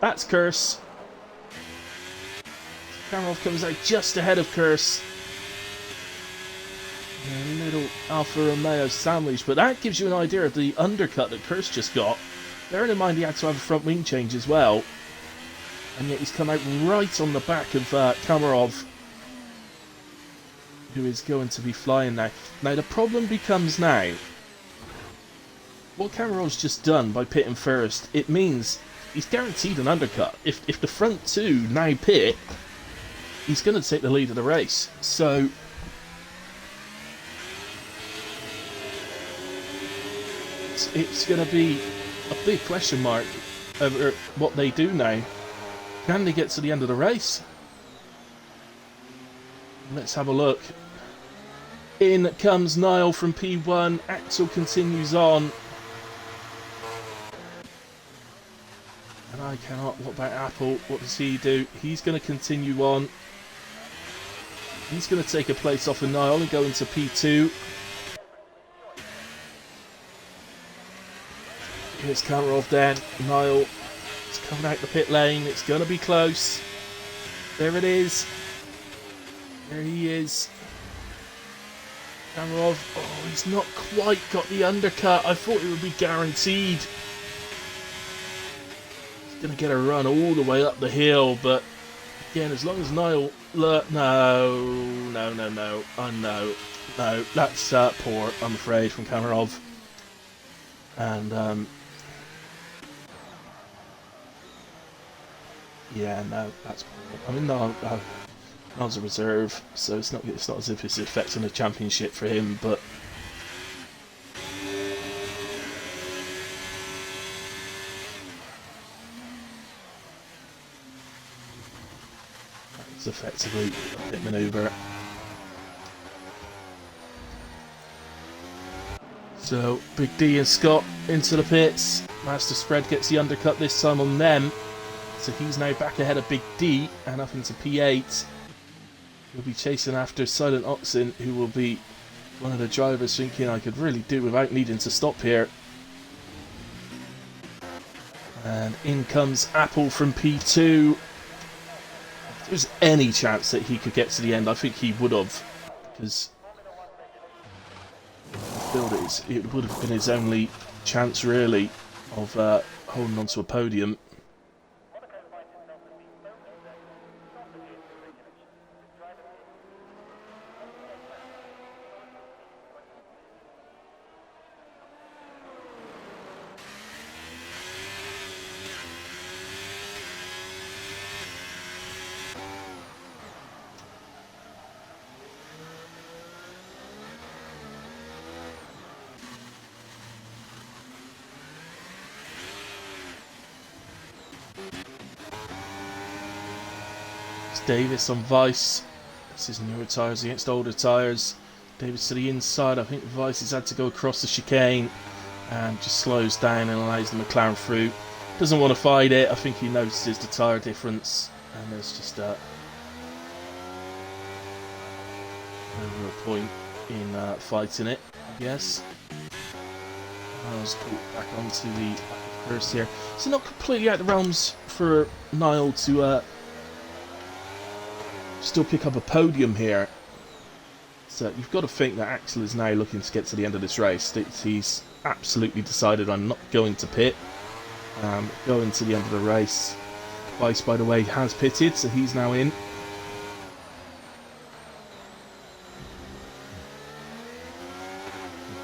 That's Curse. Kamarov comes out just ahead of Curse. A little Alfa Romeo sandwich, but that gives you an idea of the undercut that Curse just got. Bearing in mind he had to have a front wing change as well, and yet he's come out right on the back of Kamarov, who is going to be flying now. Now the problem becomes now, what Kamarov's just done by pitting first, it means he's guaranteed an undercut. If the front two now pit, he's going to take the lead of the race. So it's going to be a big question mark over what they do now. Can they get to the end of the race? Let's have a look. In comes Niall from P1. Axel continues on. And I cannot. What about Apple? What does he do? He's going to continue on. He's going to take a place off of Niall and go into P2. Here's Kamarov then. Niall is coming out the pit lane. It's going to be close. There it is. There he is. Kamarov. Oh, he's not quite got the undercut. I thought it would be guaranteed. He's going to get a run all the way up the hill, but again, as long as Niall... No. No, that's poor, I'm afraid, from Kamarov. And, yeah, no, that's poor. I mean, Niall's a reserve, so it's not as if it's affecting the championship for him, but... It's effectively a pit manoeuvre. So, Big D and Scott into the pits. Master Spread gets the undercut this time on them. So he's now back ahead of Big D and up into P8. He'll be chasing after Silent Oxen, who will be one of the drivers thinking I could really do without needing to stop here. And in comes Apple from P2. If there's any chance that he could get to the end, I think he would have. Because it would have been his only chance, really, of holding onto a podium. Davis on Vice. This is newer tyres against older tyres. Davis to the inside. I think Vice has had to go across the chicane and just slows down and allows the McLaren through. Doesn't want to fight it. I think he notices the tyre difference and there's just no real point in fighting it, I guess. I was caught back onto the first here. So not completely out of the realms for Niall to still pick up a podium here. So you've got to think that Axel is now looking to get to the end of this race. He's absolutely decided I'm not going to pit. Going to the end of the race. Vice, by the way, has pitted, so he's now in.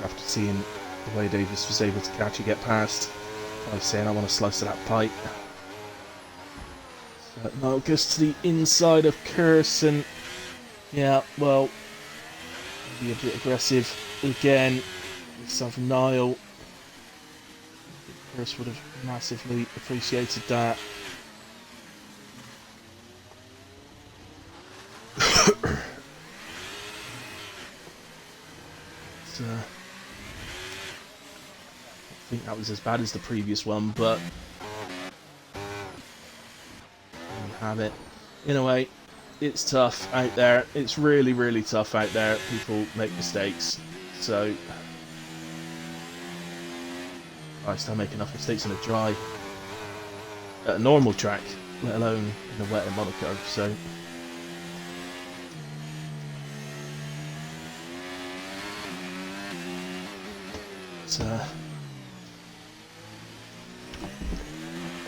After seeing the way Davis was able to actually get past, I was saying I want to slice of that pipe. Niall goes to the inside of Curse and yeah, well, be a bit aggressive again. This time from Niall. Curse would have massively appreciated that. So, I think that was as bad as the previous one, but have it. In a way, it's tough out there. It's really, really tough out there. People make mistakes. So, I still make enough mistakes in a dry, at a normal track, let alone in a wet in Monaco. So,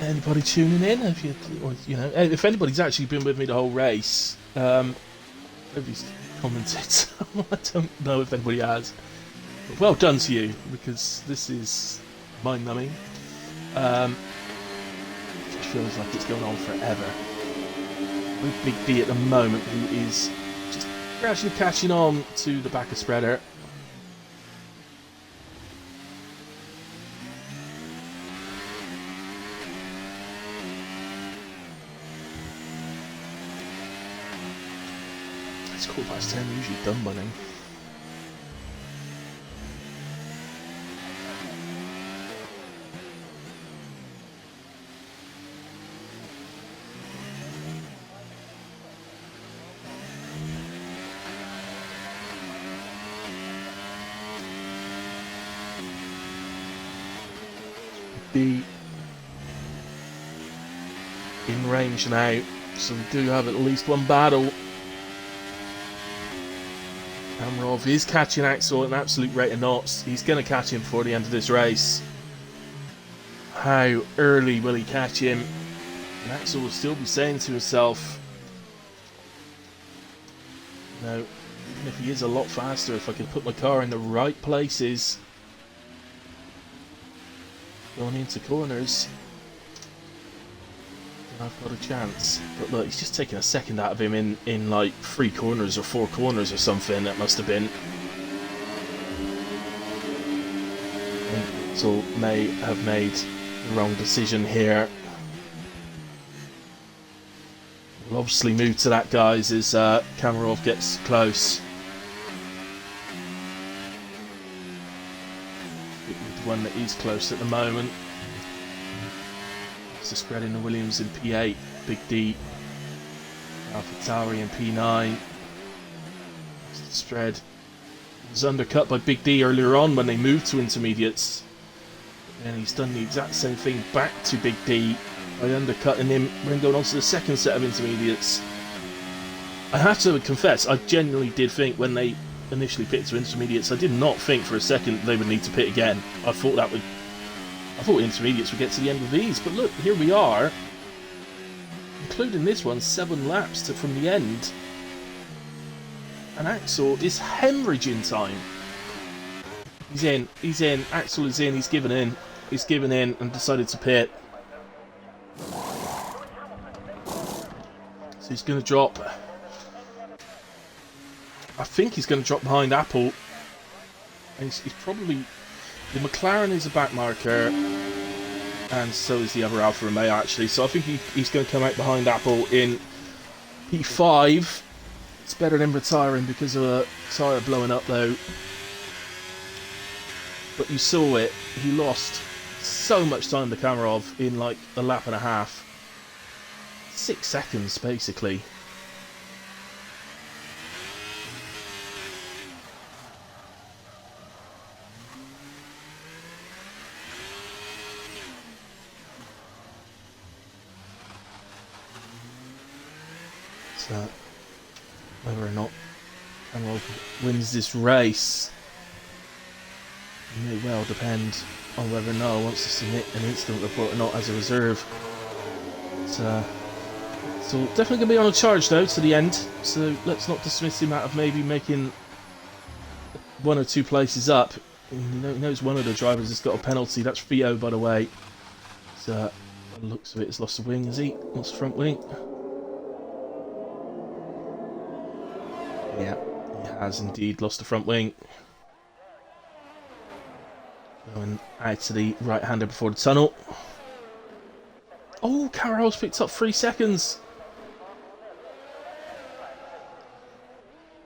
anybody tuning in, if anybody's actually been with me the whole race, nobody's commented. I don't know if anybody has. But well done to you, because this is mind-numbing. It just feels like it's going on forever. With Big D at the moment, who is just gradually catching on to the back of Spreader. It's 10:15, usually done by then. Be in range now, so we do have at least one battle. Amarov is catching Axel at an absolute rate of knots. He's going to catch him before the end of this race. How early will he catch him? And Axel will still be saying to himself, no, even if he is a lot faster, if I can put my car in the right places going into corners, then I've got a chance. But look, he's just taking a second out of him in like 3 corners or 4 corners or something. That must have been. I think Axel may have made the wrong decision here. We'll obviously move to that, guys, as Kamarov gets close. The one that is close at the moment. It's the spread in the Williams in P8, Big D, AlphaTauri in P9. It's the spread. It was undercut by Big D earlier on when they moved to intermediates. And he's done the exact same thing back to Big D by undercutting him when going on to the second set of intermediates. I have to confess, I genuinely did think when they initially pitted to intermediates, I did not think for a second they would need to pit again. I thought intermediates would get to the end of these, but look, here we are, including this one, 7 laps from the end, and Axel is hemorrhaging time. He's in, Axel is in, he's given in and decided to pit. So he's going to drop. I think he's going to drop behind Apple. And he's probably... The McLaren is a back marker, and so is the other Alfa Romeo actually. So I think he's going to come out behind Apple in P5. It's better than retiring because of a tyre blowing up though. But you saw it, he lost so much time to Kamarov in like a lap and a half. 6 seconds basically. So whether or not Kamarov wins this race may well depend on whether Noah wants to submit an incident report or not as a reserve. So definitely going to be on a charge though to the end, so let's not dismiss him out of maybe making 1 or 2 places up. He knows one of the drivers has got a penalty. That's Theo, by the way. So by the looks of it, he's lost a wing, has he? Lost the front wing. Yeah, he has indeed lost the front wing. Going out to the right-hander before the tunnel. Oh, Carroll's picked up 3 seconds.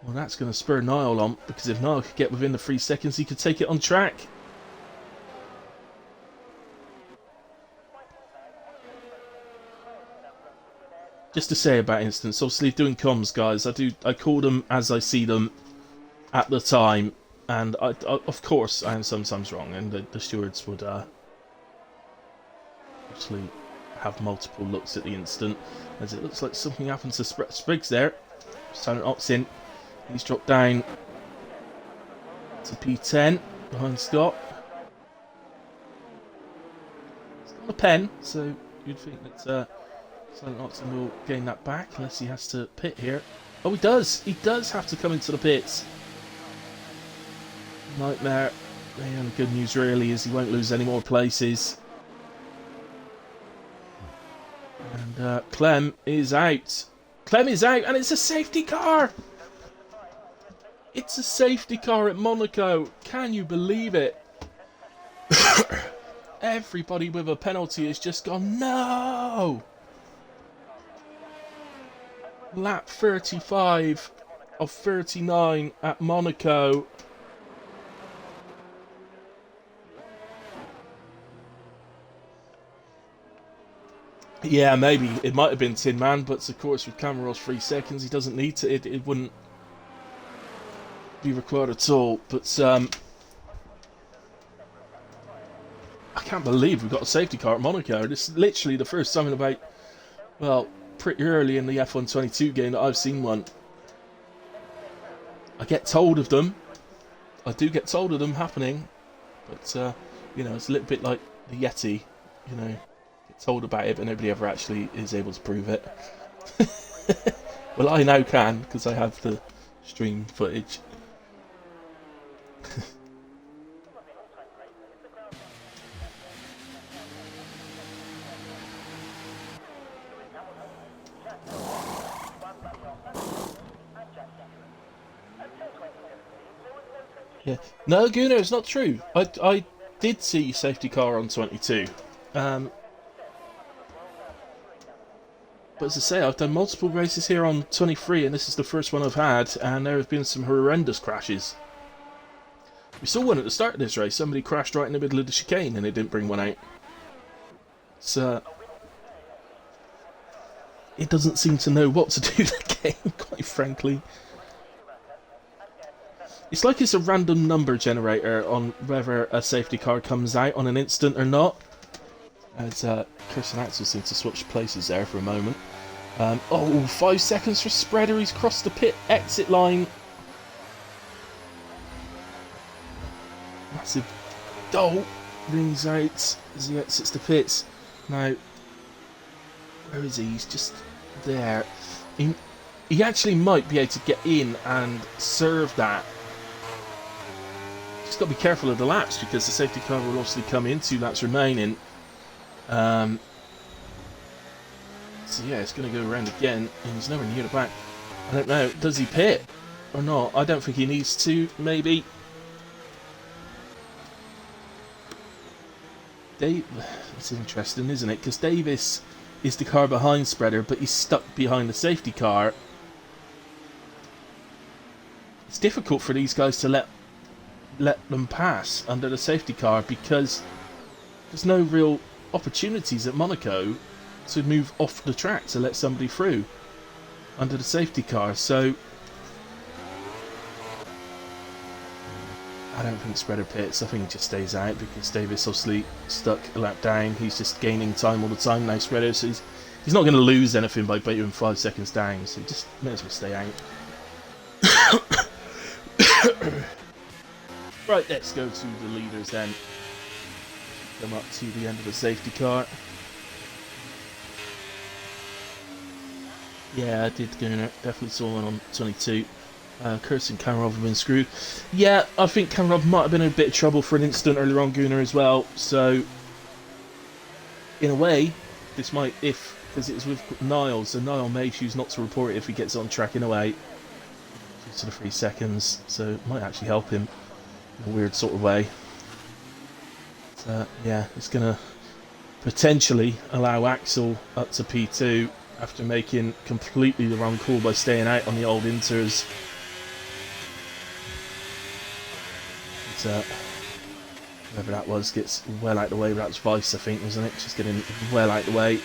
Well, that's going to spur Niall on, because if Niall could get within the 3 seconds, he could take it on track. Just to say about incidents, obviously doing comms, guys, I call them as I see them at the time, and I of course I am sometimes wrong, and the stewards would actually have multiple looks at the incident, as it looks like something happened to Spriggs there. Silent Ox in. He's dropped down to P10 behind Scott. He's got a pen, so you'd think that Silent Oxen will gain that back unless he has to pit here. Oh, he does! He does have to come into the pits. Nightmare. The only good news really is he won't lose any more places. And Clem is out. Clem is out, and it's a safety car! It's a safety car at Monaco. Can you believe it? Everybody with a penalty has just gone, no! Lap 35 of 39 at Monaco. Yeah, maybe it might have been Tin Man, but of course with Cameron's 3 seconds, he doesn't need to. It wouldn't be required at all. But I can't believe we've got a safety car at Monaco. This is literally the first time in about, well, pretty early in the F1-22 game that I've seen one. I get told of them. I do get told of them happening, but you know, it's a little bit like the Yeti. You know, get told about it, but nobody ever actually is able to prove it. Well, I now can because I have the stream footage. Yeah. No, Gunnar, it's not true. I did see safety car on 22. But as I say, I've done multiple races here on 23, and this is the first one I've had, and there have been some horrendous crashes. We saw one at the start of this race. Somebody crashed right in the middle of the chicane, and it didn't bring one out. So it doesn't seem to know what to do the game, quite frankly. It's like it's a random number generator on whether a safety car comes out on an instant or not. As Chris and Axel seem to switch places there for a moment. Oh, 5 seconds for Spreader. He's crossed the pit exit line. Massive dolt rings out as he exits the pits. Now, where is he? He's just there. He actually might be able to get in and serve that. Just got to be careful of the laps because the safety car will obviously come in, 2 laps remaining. So yeah, it's going to go around again, and he's nowhere near the back. I don't know, does he pit or not? I don't think he needs to, maybe. It's interesting, isn't it? Because Davis is the car behind Spreader, but he's stuck behind the safety car. It's difficult for these guys to let them pass under the safety car because there's no real opportunities at Monaco to move off the track to let somebody through under the safety car. So I don't think Spreader pits. I think he just stays out because Davis obviously stuck a lap down. He's just gaining time all the time now, Spreader, so he's not going to lose anything by being 5 seconds down, so just may as well stay out. Right, let's go to the leaders then. Come up to the end of the safety car. Yeah, I did go in it. Definitely saw one on 22. Kurz and Kamarov have been screwed. Yeah, I think Kamarov might have been in a bit of trouble for an instant earlier on Gunnar as well. So, in a way, this might, because it was with Niall, so Niall may choose not to report it if he gets on track in a way. Due to the 3 seconds, so it might actually help him in a weird sort of way. So, yeah, it's going to potentially allow Axel up to P2 after making completely the wrong call by staying out on the old Inters. But, whoever that was gets well out the way. That was Vice, I think, wasn't it? Just getting well out the way.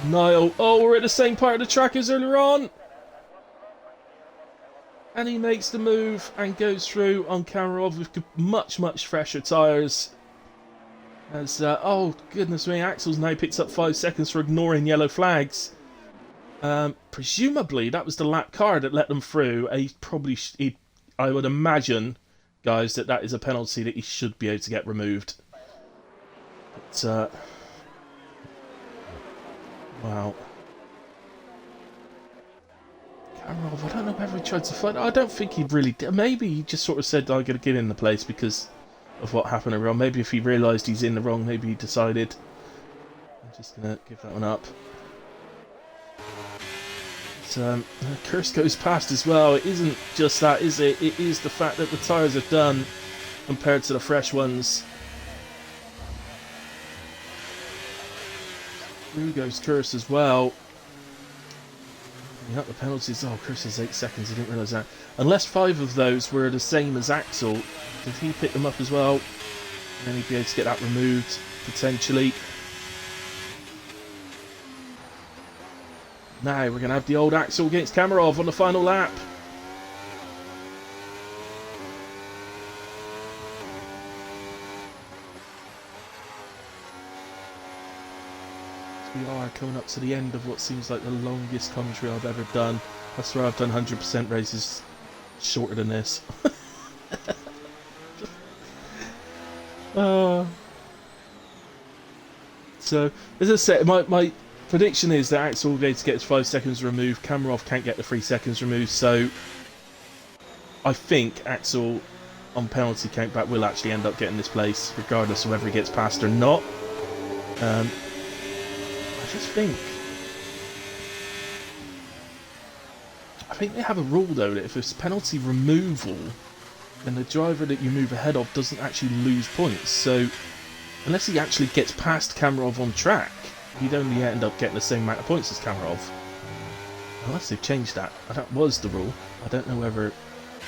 Niall. Oh, we're at the same part of the track as earlier on. And he makes the move and goes through on Kamarov with much, much fresher tyres. As, oh, goodness me, Axel's now picked up 5 seconds for ignoring yellow flags. Presumably, that was the lap car that let them through. I would imagine, guys, that is a penalty that he should be able to get removed. But, wow. Kamarov, I don't know whether he tried to fight. I don't think he really did. Maybe he just sort of said, I'm going to get in the place because of what happened around. Maybe if he realised he's in the wrong, maybe he decided, I'm just going to give that one up. But, Kurz goes past as well. It isn't just that, is it? It is the fact that the tyres are done compared to the fresh ones. Through goes Kurz as well. Yeah, the penalties. Oh, Chris has 8 seconds. I didn't realise that. Unless 5 of those were the same as Axel, did he pick them up as well? And then he'd be able to get that removed, potentially. Now we're going to have the old Axel against Kamarov on the final lap. We are coming up to the end of what seems like the longest commentary I've ever done. I swear I've done 100% races shorter than this. So, as I said, my prediction is that Axel will be able to get his 5 seconds removed. Kamarov can't get the 3 seconds removed. So, I think Axel on penalty countback will actually end up getting this place, regardless of whether he gets past or not. I think they have a rule though that if it's penalty removal, then the driver that you move ahead of doesn't actually lose points. So unless he actually gets past Kamarov on track, he'd only end up getting the same amount of points as Kamarov. Unless they've changed that. That was the rule. I don't know whether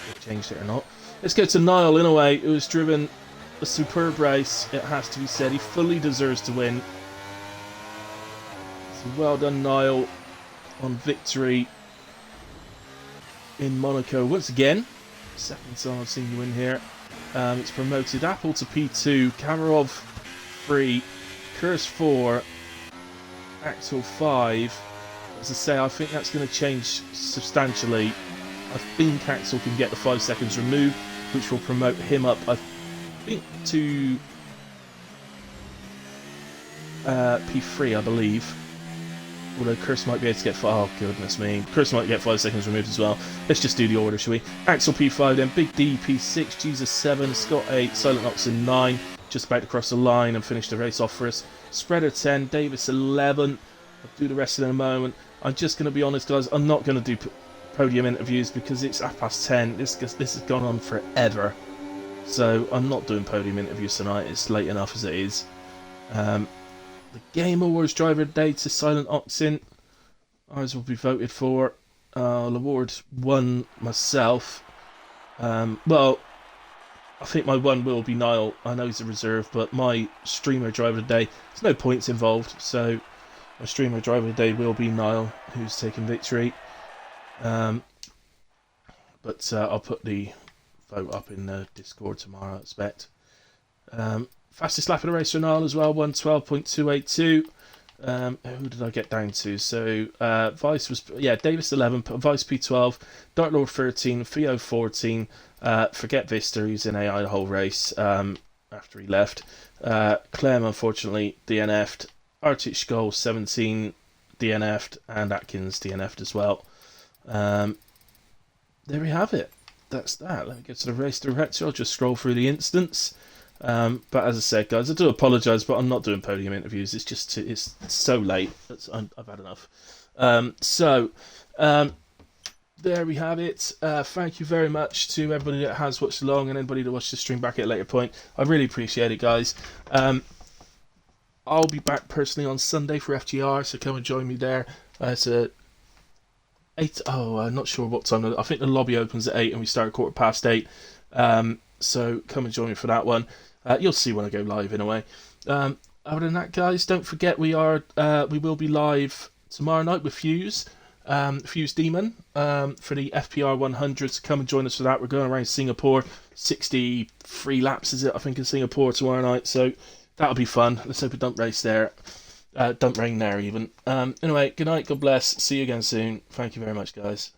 they've changed it or not. Let's go to Niall Inouye, who has driven a superb race. It has to be said, he fully deserves to win. So well done, Niall, on victory in Monaco once again. Second time I've seen you win here. It's promoted Apple to P2, Kamarov 3, Kurz 4, Axel 5. As I say, I think that's going to change substantially. I think Axel can get the 5 seconds removed, which will promote him up, I think, to P3, I believe. Although Chris might be able to get... Oh, goodness me. Chris might get 5 seconds removed as well. Let's just do the order, shall we? Axel P5, then Big D P6, Jesus 7, Scott 8, Silent Oxen 9. Just about to cross the line and finish the race off for us. Spreader 10, Davis 11. I'll do the rest in a moment. I'm just going to be honest, guys. I'm not going to do podium interviews because it's 10:30. This has gone on forever. So I'm not doing podium interviews tonight. It's late enough as it is. The Game Awards Driver of the Day to Silent Oxen. Ours will be voted for. I'll award one myself. Well, I think my one will be Niall. I know he's a reserve, but my Streamer Driver of the Day, there's no points involved, so my Streamer Driver of the Day will be Niall, who's taking victory. But I'll put the vote up in the Discord tomorrow, I expect. Fastest lap of the race for Niall as well, 1:12.282. Who did I get down to? So Vice was, Davis 11, Vice P12, Dark Lord 13, Theo 14. Forget Vista, who's in AI the whole race after he left. Clem, unfortunately, DNF'd. Arctic Skull 17 DNF'd, and Atkins DNF'd as well. There we have it. That's that. Let me get to the race director. I'll just scroll through the instance. But as I said, guys, I do apologise, but I'm not doing podium interviews. It's just it's so late. I've had enough. There we have it. Thank you very much to everybody that has watched along and anybody that watched the stream back at a later point. I really appreciate it, guys. I'll be back personally on Sunday for FGR, so come and join me there. It's at 8. Oh, I'm not sure what time. I think the lobby opens at 8 and we start at 8:15. So come and join me for that one. You'll see when I go live in a way. Other than that, guys, don't forget we will be live tomorrow night with Fuse Demon for the FPR100. So come and join us for that. We're going around Singapore, 63 laps is it? I think in Singapore tomorrow night. So that'll be fun. Let's hope it don't race there. Don't rain there even. Anyway, good night. God bless. See you again soon. Thank you very much, guys.